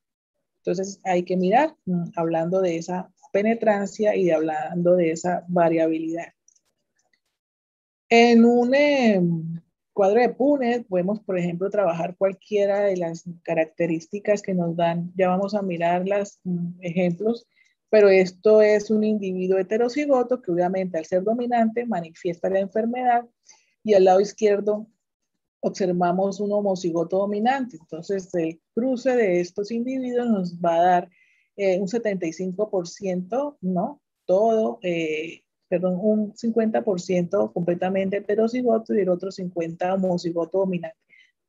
Entonces hay que mirar, hablando de esa penetrancia y hablando de esa variabilidad. En un cuadro de Punnett podemos, por ejemplo, trabajar cualquiera de las características que nos dan. Ya vamos a mirar los ejemplos, pero esto es un individuo heterocigoto que obviamente al ser dominante manifiesta la enfermedad y al lado izquierdo observamos un homocigoto dominante. Entonces el cruce de estos individuos nos va a dar un 75%, ¿no? Todo, perdón, un 50% completamente heterocigoto y el otro 50% homocigoto dominante.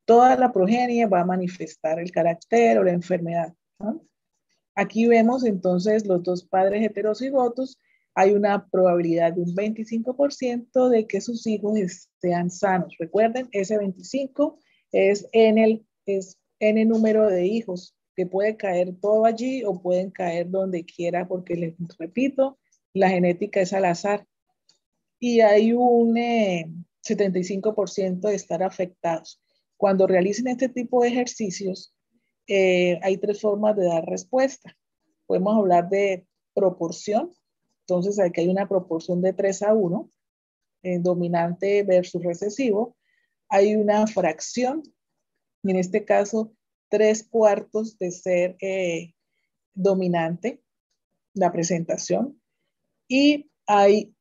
Toda la progenie va a manifestar el carácter o la enfermedad, ¿no? Aquí vemos entonces los dos padres heterocigotos. Hay una probabilidad de un 25% de que sus hijos sean sanos. Recuerden, ese 25 es en el número de hijos, que puede caer todo allí o pueden caer donde quiera, porque les repito, la genética es al azar. Y hay un 75% de estar afectados. Cuando realicen este tipo de ejercicios, hay tres formas de dar respuesta. Podemos hablar de proporción. Entonces, aquí hay una proporción de 3-1, dominante versus recesivo. Hay una fracción, en este caso, 3/4 de ser dominante, la presentación. Y hay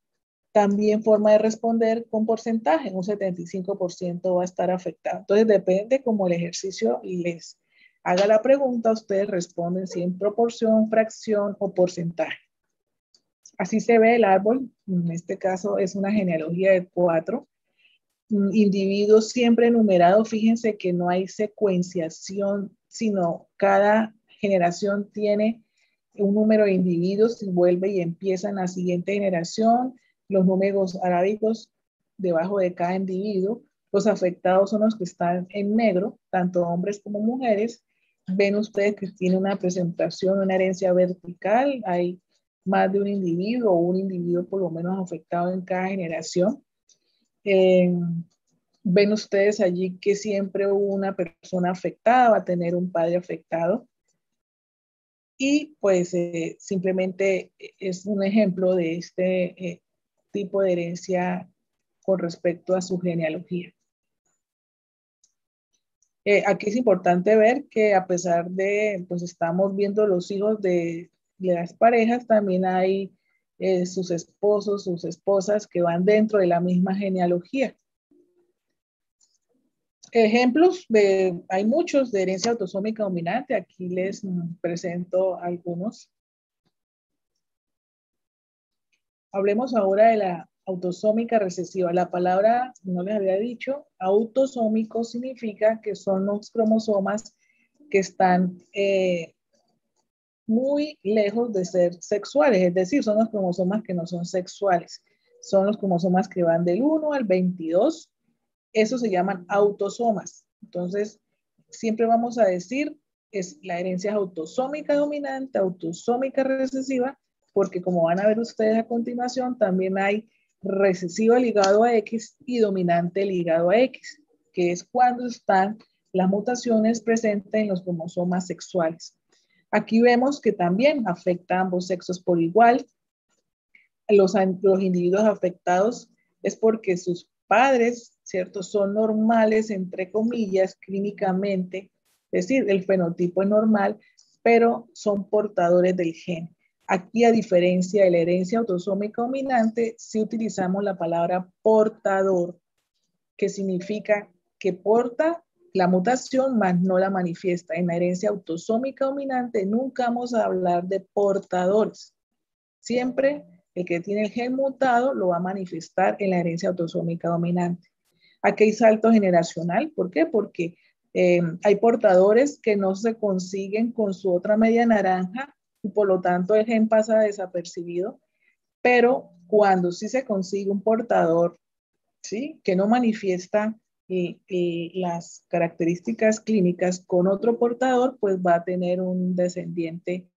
también forma de responder con porcentaje, un 75% va a estar afectado. Entonces, depende cómo el ejercicio les haga la pregunta, ustedes responden si en proporción, fracción o porcentaje. Así se ve el árbol, en este caso es una genealogía de 4 individuos siempre numerados. Fíjense que no hay secuenciación, sino cada generación tiene un número de individuos y vuelve y empieza en la siguiente generación. Los números arábicos debajo de cada individuo. Los afectados son los que están en negro, tanto hombres como mujeres. Ven ustedes que tiene una presentación, una herencia vertical. Hay más de un individuo o un individuo por lo menos afectado en cada generación. Ven ustedes allí que siempre una persona afectada va a tener un padre afectado. Y pues simplemente es un ejemplo de este tipo de herencia con respecto a su genealogía. Aquí es importante ver que a pesar de, pues estamos viendo los hijos de las parejas, también hay sus esposos, sus esposas que van dentro de la misma genealogía. Ejemplos hay muchos de herencia autosómica dominante. Aquí les presento algunos. Hablemos ahora de la autosómica recesiva. La palabra, no les había dicho, autosómico significa que son los cromosomas que están muy lejos de ser sexuales, es decir, son los cromosomas que no son sexuales. Son los cromosomas que van del 1 al 22. Esos se llaman autosomas. Entonces, siempre vamos a decir, es la herencia autosómica dominante, autosómica recesiva, porque como van a ver ustedes a continuación, también hay recesiva ligado a X y dominante ligado a X, que es cuando están las mutaciones presentes en los cromosomas sexuales. Aquí vemos que también afecta a ambos sexos por igual. Los individuos afectados es porque sus padres, ¿cierto? Son normales, entre comillas, clínicamente, es decir, el fenotipo es normal, pero son portadores del gen. Aquí, a diferencia de la herencia autosómica dominante, sí utilizamos la palabra portador, que significa que porta la mutación, más no la manifiesta. En la herencia autosómica dominante nunca vamos a hablar de portadores. Siempre el que tiene el gen mutado lo va a manifestar en la herencia autosómica dominante. Aquí hay salto generacional. ¿Por qué? Porque hay portadores que no se consiguen con su otra media naranja y por lo tanto el gen pasa desapercibido. Pero cuando sí se consigue un portador, ¿sí?, que no manifiesta las características clínicas con otro portador, pues va a tener un descendiente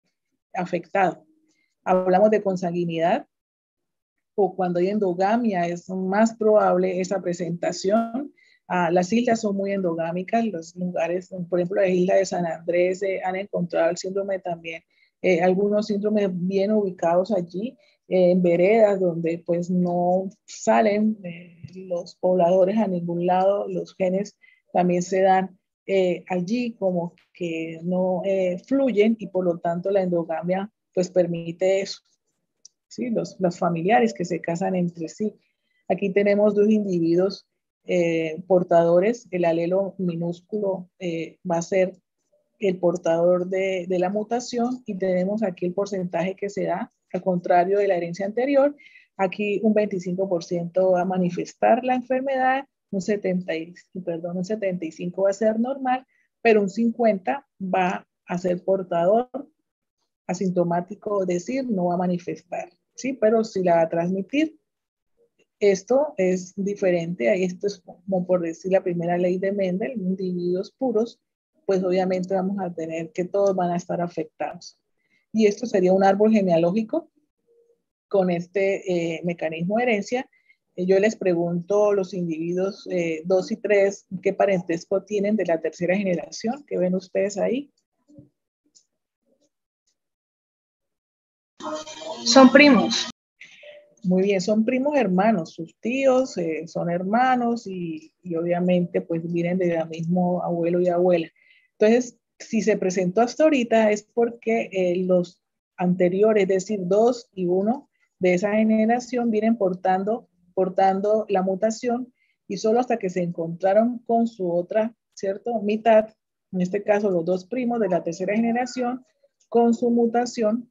afectado. Hablamos de consanguinidad, o cuando hay endogamia es más probable esa presentación. Las islas son muy endogámicas, los lugares, por ejemplo, la isla de San Andrés han encontrado el síndrome también, algunos síndromes bien ubicados allí, en veredas donde pues no salen los pobladores a ningún lado, los genes también se dan allí como que no fluyen y por lo tanto la endogamia pues permite eso. ¿Sí? Los familiares que se casan entre sí. Aquí tenemos dos individuos portadores. El alelo minúsculo va a ser el portador de la mutación, y tenemos aquí el porcentaje que se da, al contrario de la herencia anterior. Aquí un 25% va a manifestar la enfermedad, un 75% va a ser normal, pero un 50% va a ser portador asintomático, es decir, no va a manifestar, ¿sí? Pero sí la va a transmitir. Esto es diferente, esto es como por decir la primera ley de Mendel, individuos puros, pues obviamente vamos a tener que todos van a estar afectados. Y esto sería un árbol genealógico con este mecanismo de herencia. Yo les pregunto a los individuos 2 y 3, ¿qué parentesco tienen de la tercera generación? ¿Qué ven ustedes ahí? Son primos. Muy bien, son primos hermanos, sus tíos son hermanos y obviamente pues vienen del mismo abuelo y abuela. Entonces, si se presentó hasta ahorita es porque los anteriores, es decir, 2 y 1 de esa generación vienen portando la mutación, y solo hasta que se encontraron con su otra, ¿cierto? Mitad, en este caso los 2 primos de la tercera generación, con su mutación,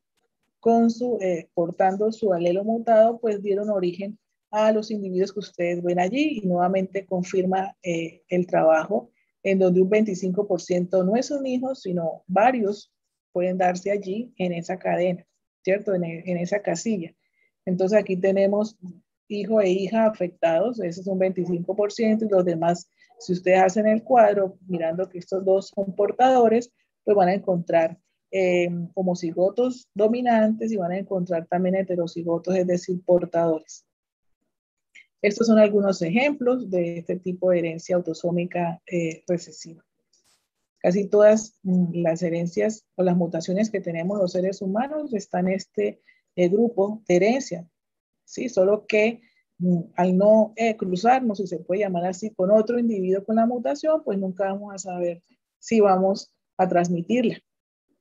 portando su alelo mutado, pues dieron origen a los individuos que ustedes ven allí, y nuevamente confirma el trabajo en donde un 25% no es un hijo, sino varios pueden darse allí en esa cadena, ¿cierto? En esa casilla. Entonces aquí tenemos hijo e hija afectados, ese es un 25%, y los demás, si ustedes hacen el cuadro, mirando que estos dos son portadores, pues van a encontrar homocigotos dominantes y van a encontrar también heterocigotos, es decir, portadores. Estos son algunos ejemplos de este tipo de herencia autosómica recesiva. Casi todas las herencias o las mutaciones que tenemos los seres humanos están en este grupo de herencia, ¿sí? Solo que al no cruzarnos, si se puede llamar así, con otro individuo con la mutación, pues nunca vamos a saber si vamos a transmitirla.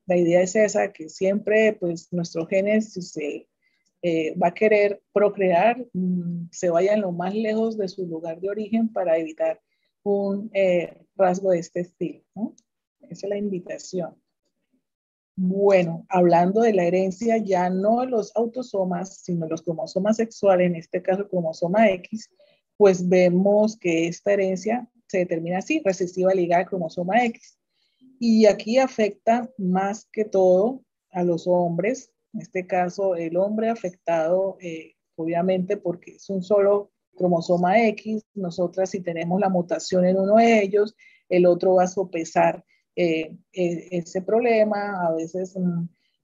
La idea es esa, que siempre pues nuestros genes, si se va a querer procrear, se vayan lo más lejos de su lugar de origen para evitar un rasgo de este estilo, ¿no? Esa es la invitación. Bueno, hablando de la herencia, ya no los autosomas, sino los cromosomas sexuales, en este caso el cromosoma X, pues vemos que esta herencia se determina así, recesiva ligada al cromosoma X. Y aquí afecta más que todo a los hombres, en este caso el hombre afectado, obviamente porque es un solo cromosoma X. Nosotras, si tenemos la mutación en uno de ellos, el otro va a sopesar ese problema. A veces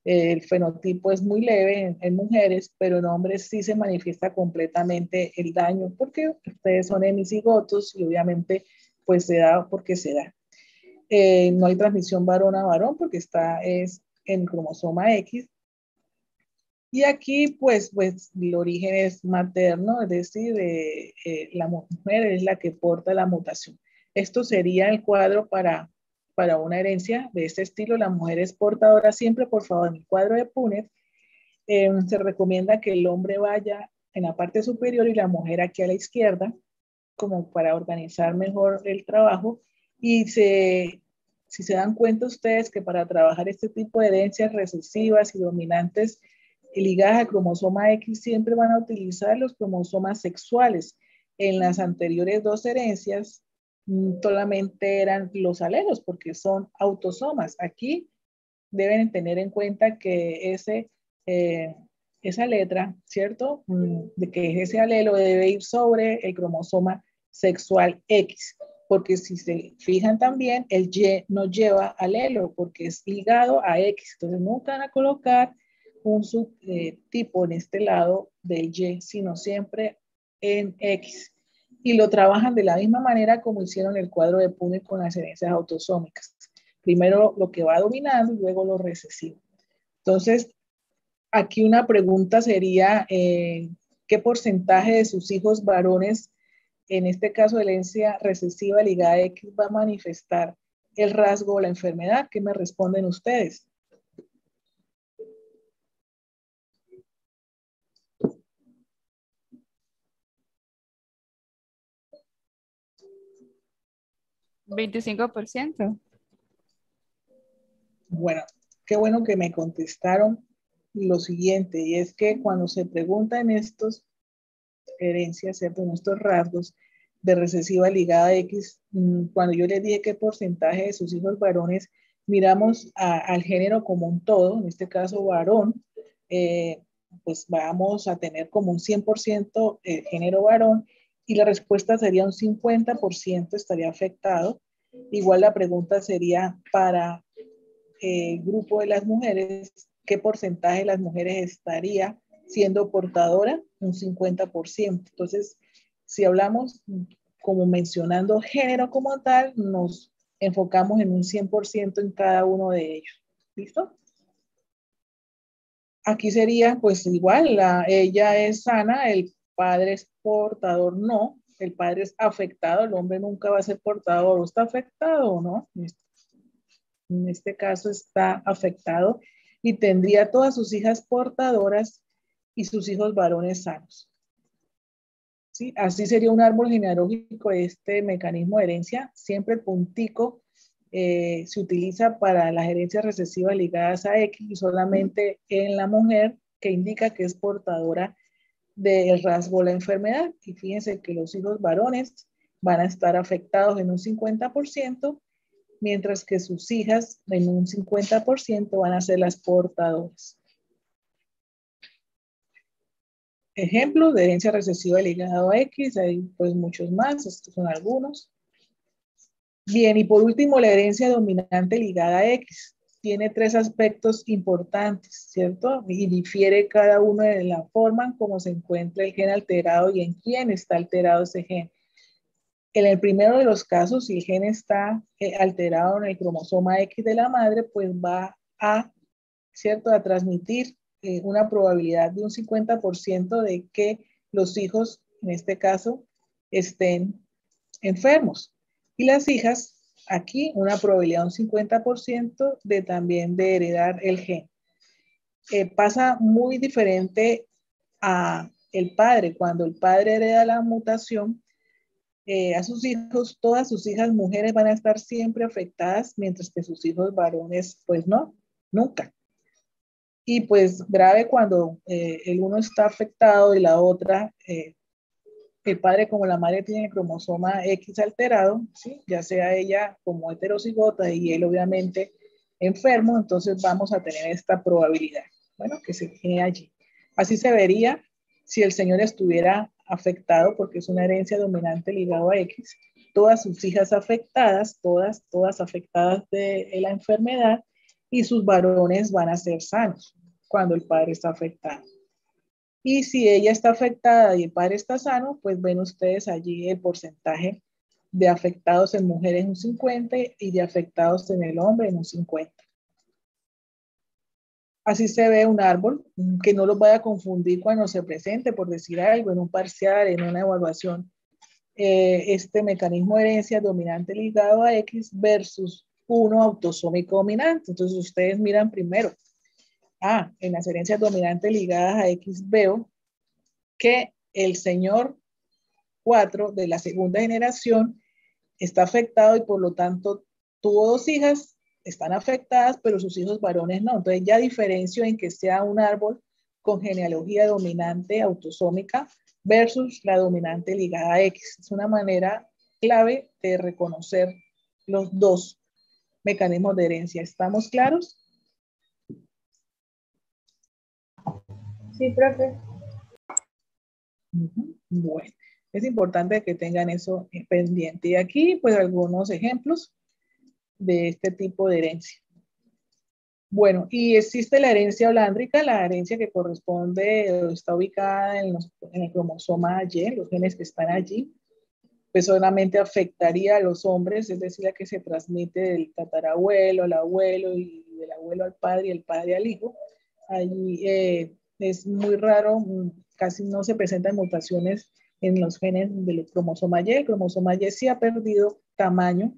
el fenotipo es muy leve en mujeres, pero en hombres sí se manifiesta completamente el daño, porque ustedes son hemicigotos y obviamente pues se da porque se da. No hay transmisión varón a varón porque es en cromosoma X. Y aquí, pues el origen es materno, es decir, la mujer es la que porta la mutación. Esto sería el cuadro para una herencia de este estilo. La mujer es portadora siempre, por favor, en el cuadro de Punnett. Se recomienda que el hombre vaya en la parte superior y la mujer aquí a la izquierda, como para organizar mejor el trabajo. Y si se dan cuenta ustedes que para trabajar este tipo de herencias recesivas y dominantes ligadas al cromosoma X, siempre van a utilizar los cromosomas sexuales. En las anteriores 2 herencias solamente eran los alelos porque son autosomas. Aquí deben tener en cuenta que esa letra, ¿cierto? De que ese alelo debe ir sobre el cromosoma sexual X, porque si se fijan también, el Y no lleva alelo porque es ligado a X. Entonces nunca van a colocar un subtipo en este lado del Y, sino siempre en X. Y lo trabajan de la misma manera como hicieron el cuadro de Punnett con las herencias autosómicas. Primero lo que va dominando y luego lo recesivo. Entonces, aquí una pregunta sería, ¿qué porcentaje de sus hijos varones, en este caso de herencia recesiva ligada a X, va a manifestar el rasgo o la enfermedad? ¿Qué me responden ustedes? ¿25%? Bueno, qué bueno que me contestaron lo siguiente, y es que cuando se pregunta en estos herencias, ¿cierto? En estos rasgos de recesiva ligada a X, cuando yo les dije qué porcentaje de sus hijos varones, miramos al género como un todo, en este caso varón, pues vamos a tener como un 100% género varón, y la respuesta sería un 50% estaría afectado. Igual la pregunta sería para el grupo de las mujeres, ¿qué porcentaje de las mujeres estaría siendo portadora? Un 50%. Entonces, si hablamos como mencionando género como tal, nos enfocamos en un 100% en cada uno de ellos. ¿Listo? Aquí sería pues igual, ella es sana, el padre es portador, no, el padre es afectado, el hombre nunca va a ser portador, o está afectado o no. En este caso está afectado y tendría todas sus hijas portadoras y sus hijos varones sanos. ¿Sí? Así sería un árbol genealógico de este mecanismo de herencia. Siempre el puntico se utiliza para las herencias recesivas ligadas a X y solamente en la mujer, que indica que es portadora del rasgo de la enfermedad. Y fíjense que los hijos varones van a estar afectados en un 50%, mientras que sus hijas en un 50% van a ser las portadoras. Ejemplos de herencia recesiva ligada a X, hay pues muchos más, estos son algunos. Bien, y por último, la herencia dominante ligada a X. Tiene tres aspectos importantes, ¿cierto? Y difiere cada uno de la forma en cómo se encuentra el gen alterado y en quién está alterado ese gen. En el primero de los casos, si el gen está alterado en el cromosoma X de la madre, pues va a, ¿cierto?, a transmitir una probabilidad de un 50% de que los hijos, en este caso, estén enfermos. Y las hijas, aquí, una probabilidad de un 50% de también de heredar el gen. Pasa muy diferente a el padre. Cuando el padre hereda la mutación, a sus hijos, todas sus hijas mujeres van a estar siempre afectadas, mientras que sus hijos varones, pues no, nunca. Y pues grave cuando el uno está afectado y la otra, el padre como la madre tiene el cromosoma X alterado, ¿sí? Ya sea ella como heterocigota y él obviamente enfermo, entonces vamos a tener esta probabilidad, bueno, que se tiene allí. Así se vería si el señor estuviera afectado, porque es una herencia dominante ligada a X, todas sus hijas afectadas, todas afectadas de la enfermedad, y sus varones van a ser sanos cuando el padre está afectado. Y si ella está afectada y el padre está sano, pues ven ustedes allí el porcentaje de afectados en mujeres en un 50 y de afectados en el hombre en un 50. Así se ve un árbol, que no los vaya a confundir cuando se presente, por decir algo, en un parcial, en una evaluación. Este mecanismo de herencia dominante ligado a X versus uno autosómico dominante. Entonces ustedes miran primero. En las herencias dominantes ligadas a X veo que el señor 4 de la segunda generación está afectado y por lo tanto tuvo dos hijas, están afectadas, pero sus hijos varones no. Entonces ya diferencio en que sea un árbol con genealogía dominante autosómica versus la dominante ligada a X. Es una manera clave de reconocer los dos mecanismos de herencia. ¿Estamos claros? Sí, profe. Bueno, es importante que tengan eso pendiente. Y aquí, pues, algunos ejemplos de este tipo de herencia. Bueno, y existe la herencia holándrica, la herencia que corresponde, está ubicada en el cromosoma Y, los genes que están allí, pues solamente afectaría a los hombres, es decir, la que se transmite del tatarabuelo al abuelo y del abuelo al padre y el padre al hijo. Allí es muy raro, casi no se presentan mutaciones en los genes del cromosoma Y. El cromosoma Y sí ha perdido tamaño,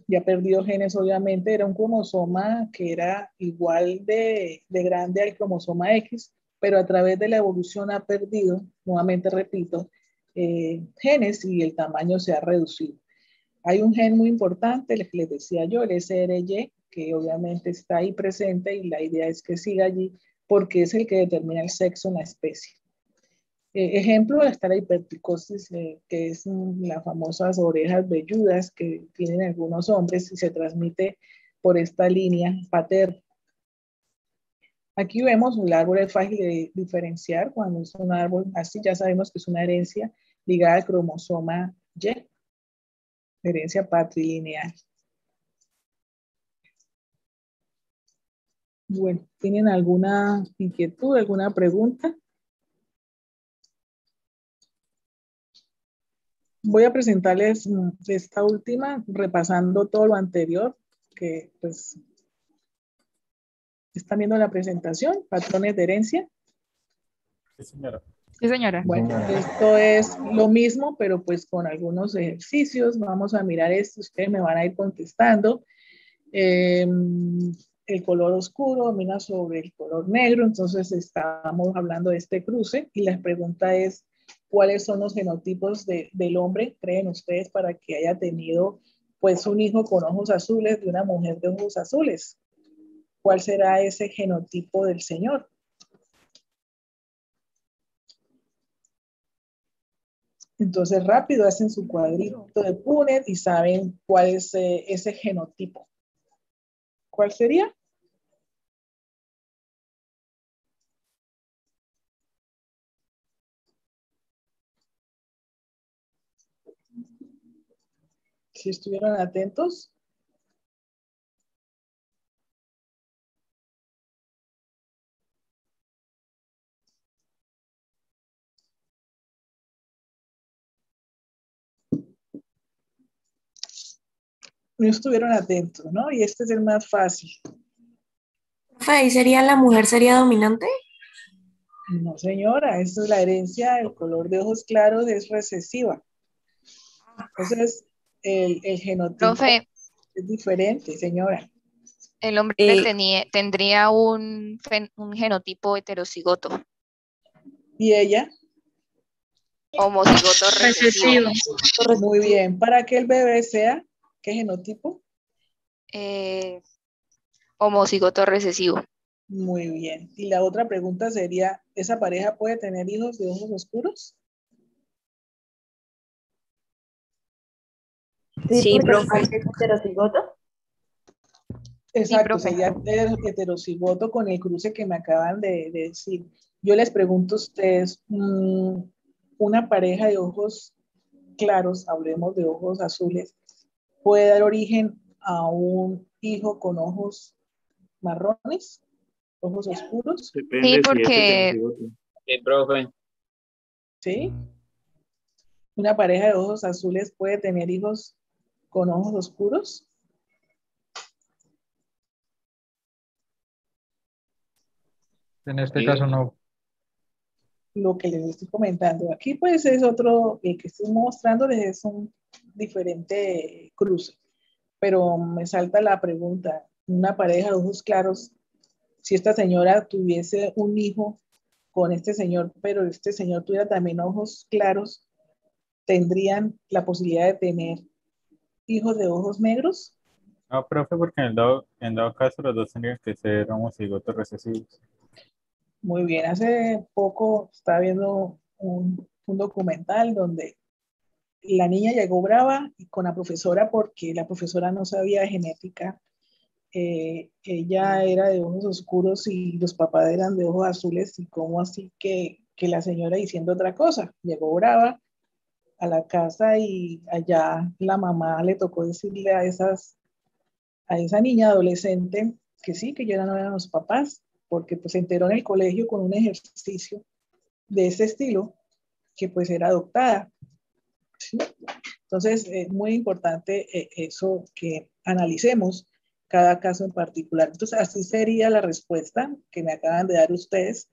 ya ha perdido genes, obviamente. Era un cromosoma que era igual de grande al cromosoma X, pero a través de la evolución ha perdido, nuevamente repito, genes y el tamaño se ha reducido. Hay un gen muy importante, el que les decía yo, el SRY, que obviamente está ahí presente y la idea es que siga allí porque es el que determina el sexo en la especie. Ejemplo está la hipertricosis, que es las famosas orejas velludas que tienen algunos hombres y se transmite por esta línea paterna. Aquí vemos el árbol, es fácil de diferenciar. Cuando es un árbol así, ya sabemos que es una herencia ligada al cromosoma Y, herencia patrilineal. Bueno, ¿tienen alguna inquietud, alguna pregunta? Voy a presentarles esta última, repasando todo lo anterior, que pues están viendo la presentación, patrones de herencia. Sí, señora. Sí, señora. Bueno, esto es lo mismo, pero pues con algunos ejercicios. Vamos a mirar esto, ustedes me van a ir contestando. El color oscuro domina sobre el color negro, entonces estamos hablando de este cruce y la pregunta es, ¿cuáles son los genotipos del hombre, creen ustedes, para que haya tenido pues un hijo con ojos azules de una mujer de ojos azules? ¿Cuál será ese genotipo del señor? Entonces rápido hacen su cuadrito de Punnett y saben cuál es ese genotipo. ¿Cuál sería? Si estuvieron atentos. No estuvieron atentos, ¿no? Y este es el más fácil. ¿Ahí sería la mujer sería dominante? No, señora, esta es la herencia, el color de ojos claros es recesiva. Entonces, el genotipo Profe, es diferente, señora. el hombre tendría un genotipo heterocigoto, ¿Y ella? homocigoto recesivo. Muy bien. ¿Para que el bebé sea qué genotipo? Homocigoto recesivo. Muy bien. Y la otra pregunta sería, ¿esa pareja puede tener hijos de ojos oscuros? Sí, profe. ¿Es heterocigoto? Exacto, Sí, sería heterocigoto con el cruce que me acaban de decir. Yo les pregunto a ustedes, una pareja de ojos claros, hablemos de ojos azules, ¿puede dar origen a un hijo con ojos marrones, ojos oscuros? sí, porque Sí, profe. ¿Sí? ¿Una pareja de ojos azules puede tener hijos con ojos oscuros? En este caso no. Lo que les estoy comentando aquí, pues es otro, el que estoy mostrándoles es un diferente cruce, pero me salta la pregunta, una pareja de ojos claros, si esta señora tuviese un hijo con este señor, pero este señor tuviera también ojos claros, ¿tendrían la posibilidad de tener hijos de ojos negros? No, profe, porque en dado caso los dos tendrían que ser homocigotos recesivos. Muy bien, hace poco estaba viendo un documental donde la niña llegó brava y con la profesora porque la profesora no sabía genética. Ella era de ojos oscuros y los papás eran de ojos azules y cómo así que la señora diciendo otra cosa. Llegó brava a la casa y allá la mamá le tocó decirle a esa niña adolescente que sí, que ya no eran los papás, porque pues se enteró en el colegio con un ejercicio de ese estilo que pues era adoptada. ¿Sí? Entonces, es muy importante eso que analicemos cada caso en particular. Entonces, así sería la respuesta que me acaban de dar ustedes,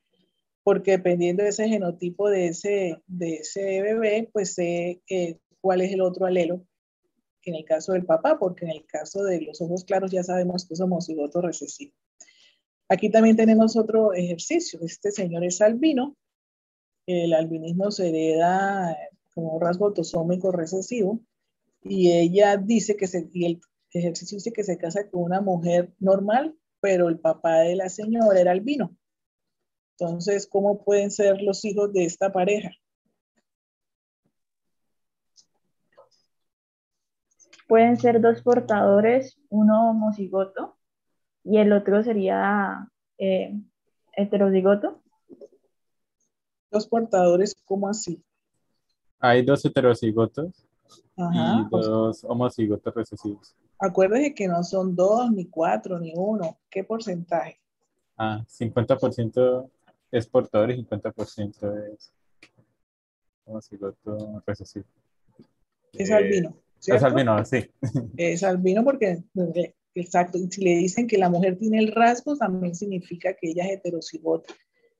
porque dependiendo de ese genotipo de ese bebé, pues sé cuál es el otro alelo en el caso del papá, porque en el caso de los ojos claros ya sabemos que es homocigoto recesivo. Aquí también tenemos otro ejercicio. Este señor es albino. El albinismo se hereda como un rasgo autosómico recesivo y ella dice que ejercicio dice que se casa con una mujer normal, pero el papá de la señora era albino. Entonces, ¿cómo pueden ser los hijos de esta pareja? Pueden ser dos portadores, uno homocigoto y el otro sería heterocigoto. Dos portadores, ¿cómo así? Hay dos heterocigotos Ajá, y dos homocigotos recesivos. acuérdese que no son 2, ni 4, ni 1. ¿Qué porcentaje? 50% es portador y 50% es homocigoto recesivo. Es albino, Es ¿cierto? albino, sí. Es albino porque, exacto, y si le dicen que la mujer tiene el rasgo, también significa que ella es heterocigota.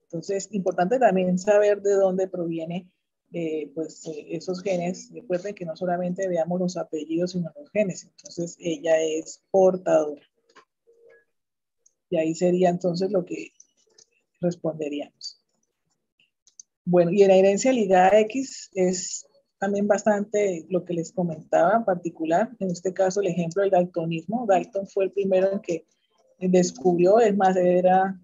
Entonces, importante también saber de dónde proviene esos genes. Recuerden que no solamente veamos los apellidos, sino los genes. Entonces, ella es portadora. Y ahí sería entonces lo que responderíamos. Bueno, y en la herencia ligada X es también bastante lo que les comentaba en particular. En este caso, el ejemplo del daltonismo. Dalton fue el primero en que descubrió, es más, era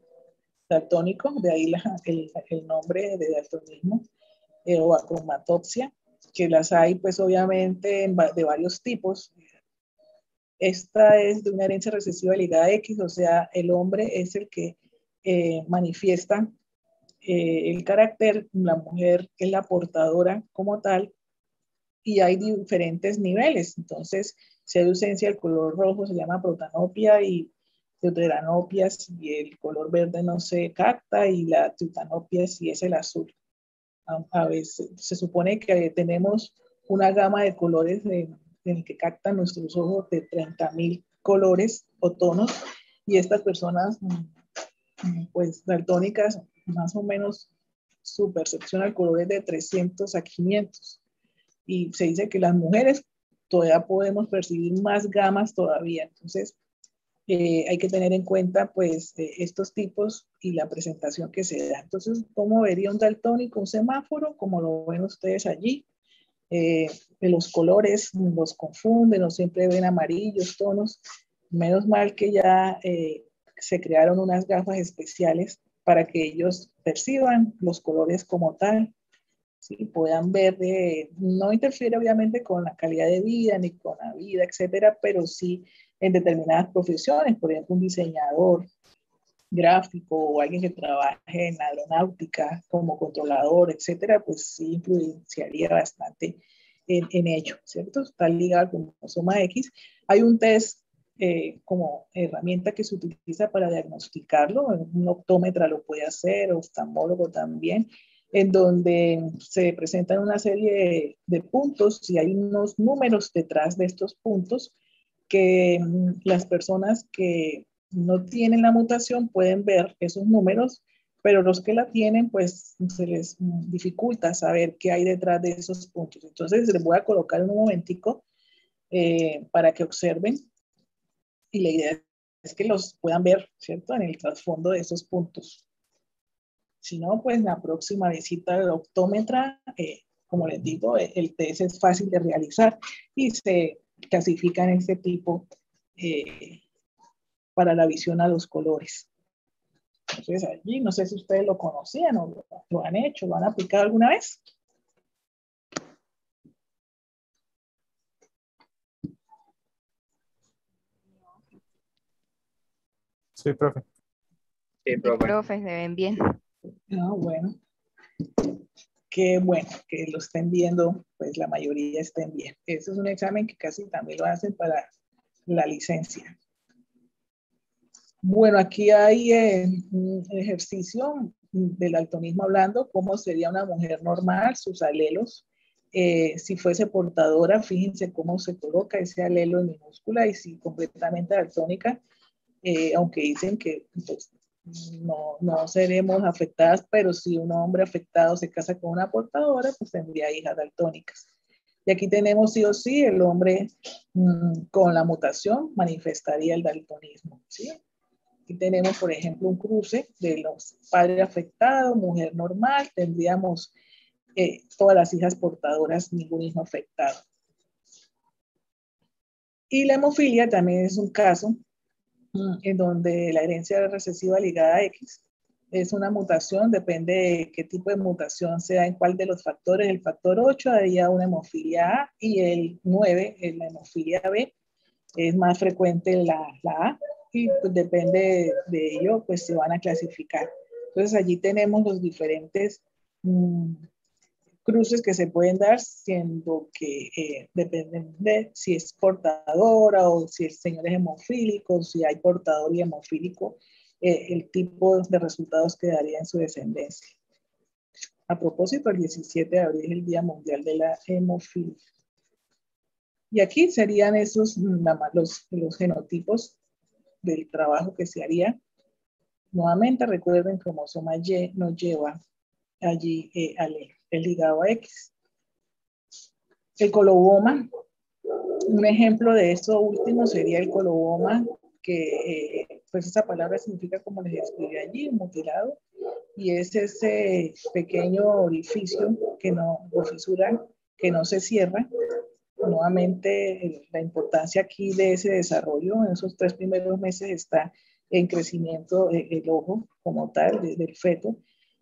daltónico, de ahí el nombre de daltonismo, o acromatopsia, que las hay pues obviamente de varios tipos. Esta es de una herencia recesiva ligada X, o sea, el hombre es el que manifiesta el carácter, la mujer es la portadora como tal, y hay diferentes niveles. Entonces, si hay ausencia del color rojo, se llama protanopia, y deuteranopia si el color verde no se capta, y la teutanopia si es el azul. A veces se supone que tenemos una gama de colores en el que captan nuestros ojos de 30.000 colores o tonos, y estas personas pues daltónicas, más o menos su percepción al color es de 300 a 500. Y se dice que las mujeres todavía podemos percibir más gamas todavía. Entonces, hay que tener en cuenta pues estos tipos y la presentación que se da. Entonces, ¿cómo vería un daltónico un semáforo? Como lo ven ustedes allí. Los colores los confunden, no siempre ven amarillos, tonos. Menos mal que ya se crearon unas gafas especiales para que ellos perciban los colores como tal, ¿sí? Puedan ver, no interfiere obviamente con la calidad de vida ni con la vida, etcétera, pero sí en determinadas profesiones, por ejemplo, un diseñador gráfico o alguien que trabaje en aeronáutica como controlador, etcétera, pues sí influenciaría bastante en ello, ¿cierto? Está ligado al cromosoma X. Hay un test como herramienta que se utiliza para diagnosticarlo, un optómetra lo puede hacer, oftalmólogo también, en donde se presentan una serie de puntos y hay unos números detrás de estos puntos que las personas que no tienen la mutación pueden ver esos números, pero los que la tienen, pues se les dificulta saber qué hay detrás de esos puntos. Entonces les voy a colocar en un momentico para que observen, y la idea es que los puedan ver, ¿cierto? En el trasfondo de esos puntos. Si no, pues la próxima visita al optómetra, como les digo, el test es fácil de realizar y se clasifica en este tipo para la visión a los colores. Entonces allí, no sé si ustedes lo conocían o lo han hecho, lo han aplicado alguna vez. Sí, profe. Sí, profe. Profe, se ven bien. Ah, bueno. Qué bueno que lo estén viendo, pues la mayoría estén bien. Eso es un examen que casi también lo hacen para la licencia. Bueno, aquí hay un ejercicio del daltonismo hablando, cómo sería una mujer normal, sus alelos. Si fuese portadora, fíjense cómo se coloca ese alelo en minúscula, y si completamente daltónica, aunque dicen que pues, no seremos afectadas, pero si un hombre afectado se casa con una portadora, pues tendría hijas daltónicas. Y aquí tenemos sí o sí, el hombre con la mutación manifestaría el daltonismo, ¿sí? Aquí tenemos, por ejemplo, un cruce de los padres afectados, mujer normal, tendríamos todas las hijas portadoras, ningún hijo afectado. Y la hemofilia también es un caso en donde la herencia recesiva ligada a X es una mutación, depende de qué tipo de mutación sea en cuál de los factores. El factor 8 daría una hemofilia A y el 9, la hemofilia B, es más frecuente la A y pues depende de ello, pues se van a clasificar. Entonces allí tenemos los diferentes cruces que se pueden dar, siendo que dependen de si es portadora o si el señor es hemofílico, si hay portador y hemofílico, el tipo de resultados que daría en su descendencia. A propósito, el 17 de abril es el Día Mundial de la Hemofilia. Y aquí serían esos los genotipos del trabajo que se haría. Nuevamente recuerden que cromosoma Y nos lleva allí el ligado a X. El coloboma, un ejemplo de esto último sería el coloboma, que pues esa palabra significa, como les escribí allí, mutilado, y es ese pequeño orificio o fisura que no se cierra. Nuevamente, la importancia aquí de ese desarrollo en esos 3 primeros meses está en crecimiento el ojo como tal, del feto,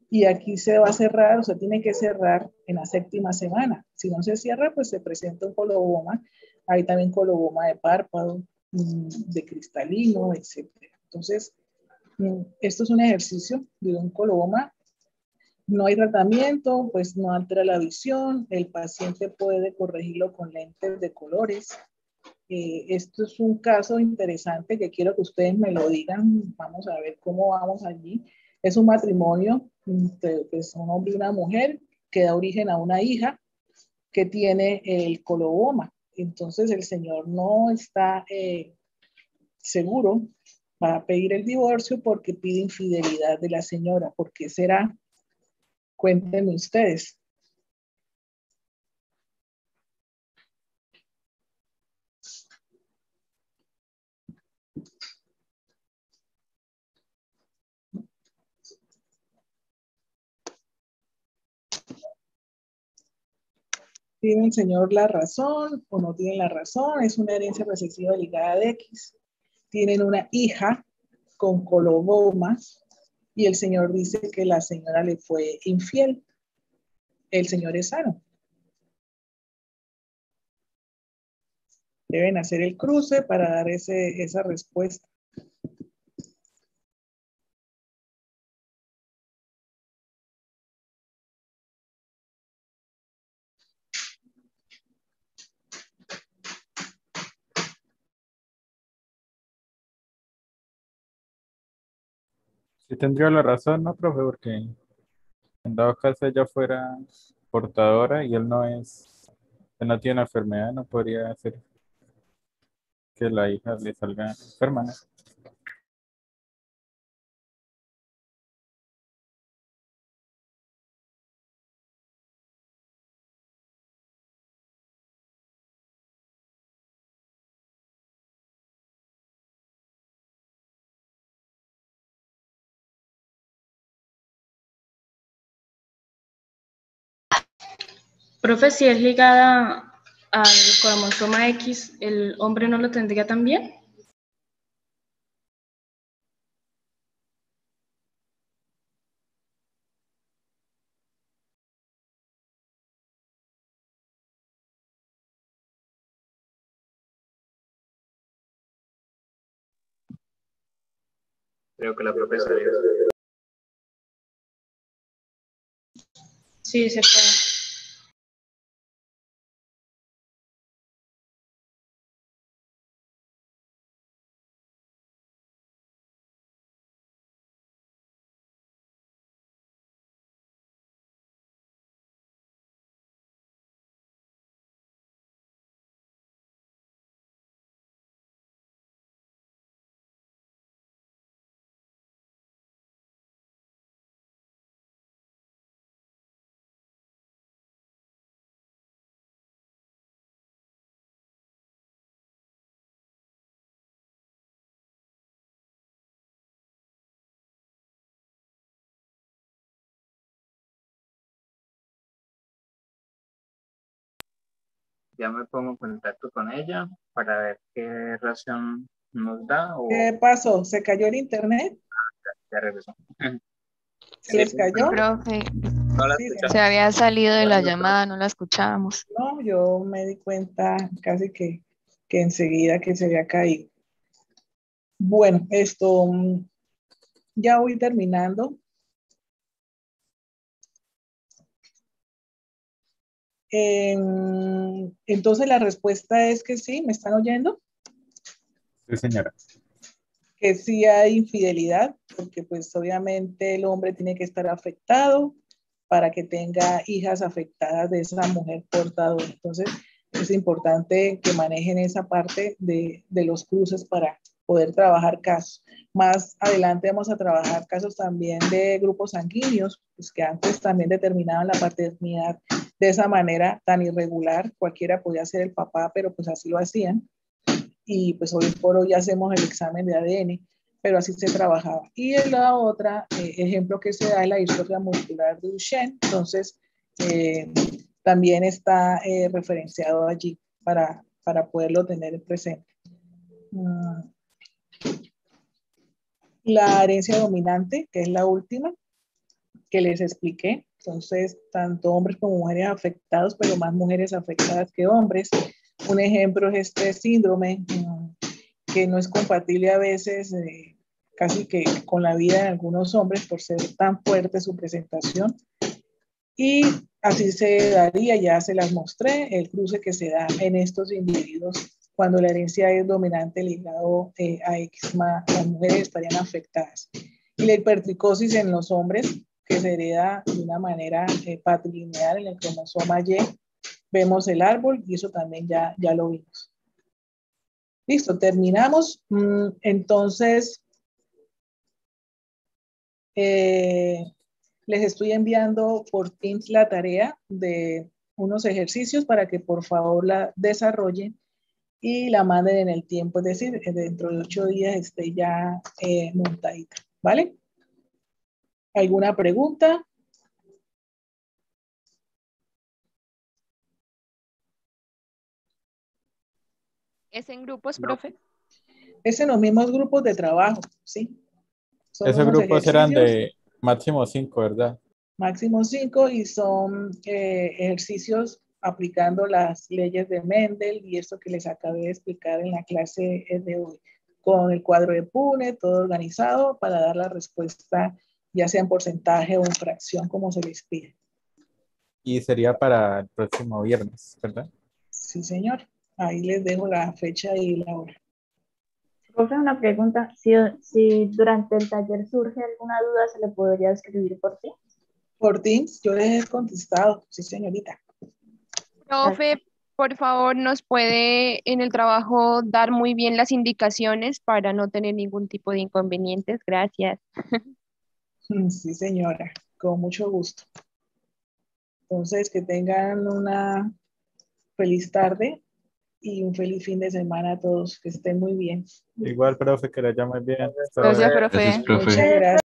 y aquí se va a cerrar, o sea, tiene que cerrar en la 7ª semana. Si no se cierra, pues se presenta un coloboma. Hay también coloboma de párpado, de cristalino, etc. Entonces, esto es un ejercicio de un coloboma. No hay tratamiento, pues no altera la visión, el paciente puede corregirlo con lentes de colores. Esto es un caso interesante que quiero que ustedes me lo digan, vamos a ver cómo vamos allí. Es un matrimonio entre pues, un hombre y una mujer que da origen a una hija que tiene el coloboma. Entonces el señor no está seguro, va a pedir el divorcio porque pide infidelidad de la señora. ¿Por qué será? Cuéntenme ustedes. ¿Tiene el señor la razón o no tiene la razón? Es una herencia recesiva ligada a X. Tienen una hija con coloboma y el señor dice que la señora le fue infiel. El señor es sano. Deben hacer el cruce para dar esa respuesta. Sí tendría la razón, ¿no, profe? Porque en dado caso ella fuera portadora y él no tiene enfermedad, no podría hacer que la hija le salga enferma, ¿no? Profe, si es ligada al cromosoma X, ¿el hombre no lo tendría también? Creo que la profesora. Sí, se puede. ya me pongo en contacto con ella para ver qué razón nos da o ¿Qué pasó? ¿Se cayó el internet? ya regresó. ¿Se Sí, les Sí, cayó? profe, no la Sí, se escuchamos. había salido de la llamada, no la escuchábamos. no, yo me di cuenta casi que enseguida que se había caído. Bueno, ya voy terminando. Entonces la respuesta es que sí, ¿me están oyendo? Sí, señora. Que sí hay infidelidad, porque pues obviamente el hombre tiene que estar afectado para que tenga hijas afectadas de esa mujer portadora. Entonces es importante que manejen esa parte de los cruces para poder trabajar casos. Más adelante vamos a trabajar casos también de grupos sanguíneos, pues que antes también determinaban la paternidad de esa manera tan irregular. Cualquiera podía ser el papá, pero pues así lo hacían. Y pues hoy por hoy hacemos el examen de ADN, pero así se trabajaba. Y la otra ejemplo que se da es la distrofia muscular de Duchenne, entonces también está referenciado allí para poderlo tener presente. La herencia dominante, que es la última que les expliqué, entonces tanto hombres como mujeres afectados, pero más mujeres afectadas que hombres. Un ejemplo es este síndrome que no es compatible a veces casi que con la vida de algunos hombres por ser tan fuerte su presentación. Y así se daría, ya se las mostré, el cruce que se da en estos individuos cuando la herencia es dominante ligado a X, las mujeres estarían afectadas. Y la hipertricosis en los hombres, que se hereda de una manera patrilineal en el cromosoma Y, vemos el árbol y eso también ya lo vimos. Listo, terminamos. Entonces, les estoy enviando por Teams la tarea de unos ejercicios para que por favor la desarrollen y la manden en el tiempo, es decir, dentro de 8 días esté ya montadita, ¿vale? ¿Alguna pregunta? ¿Es en grupos, profe? Es en los mismos grupos de trabajo, ¿sí? Son Esos unos grupos eran ejercicios, de máximo 5, ¿verdad? máximo 5, y son ejercicios aplicando las leyes de Mendel y esto que les acabé de explicar en la clase de hoy, con el cuadro de Punnett, todo organizado para dar la respuesta, ya sea en porcentaje o en fracción, como se les pide. Y sería para el próximo viernes, ¿verdad? Sí, señor. Ahí les dejo la fecha y la hora. Profe, una pregunta. Si durante el taller surge alguna duda, ¿se le podría escribir por ti? Por Teams, yo les he contestado, sí, señorita. Profe, por favor, ¿nos puede en el trabajo dar muy bien las indicaciones para no tener ningún tipo de inconvenientes? Gracias. Sí, señora, con mucho gusto. Entonces, que tengan una feliz tarde y un feliz fin de semana a todos, que estén muy bien. Igual, profe, que la llame bien. Hasta Gracias, luego. profe. Muchas gracias.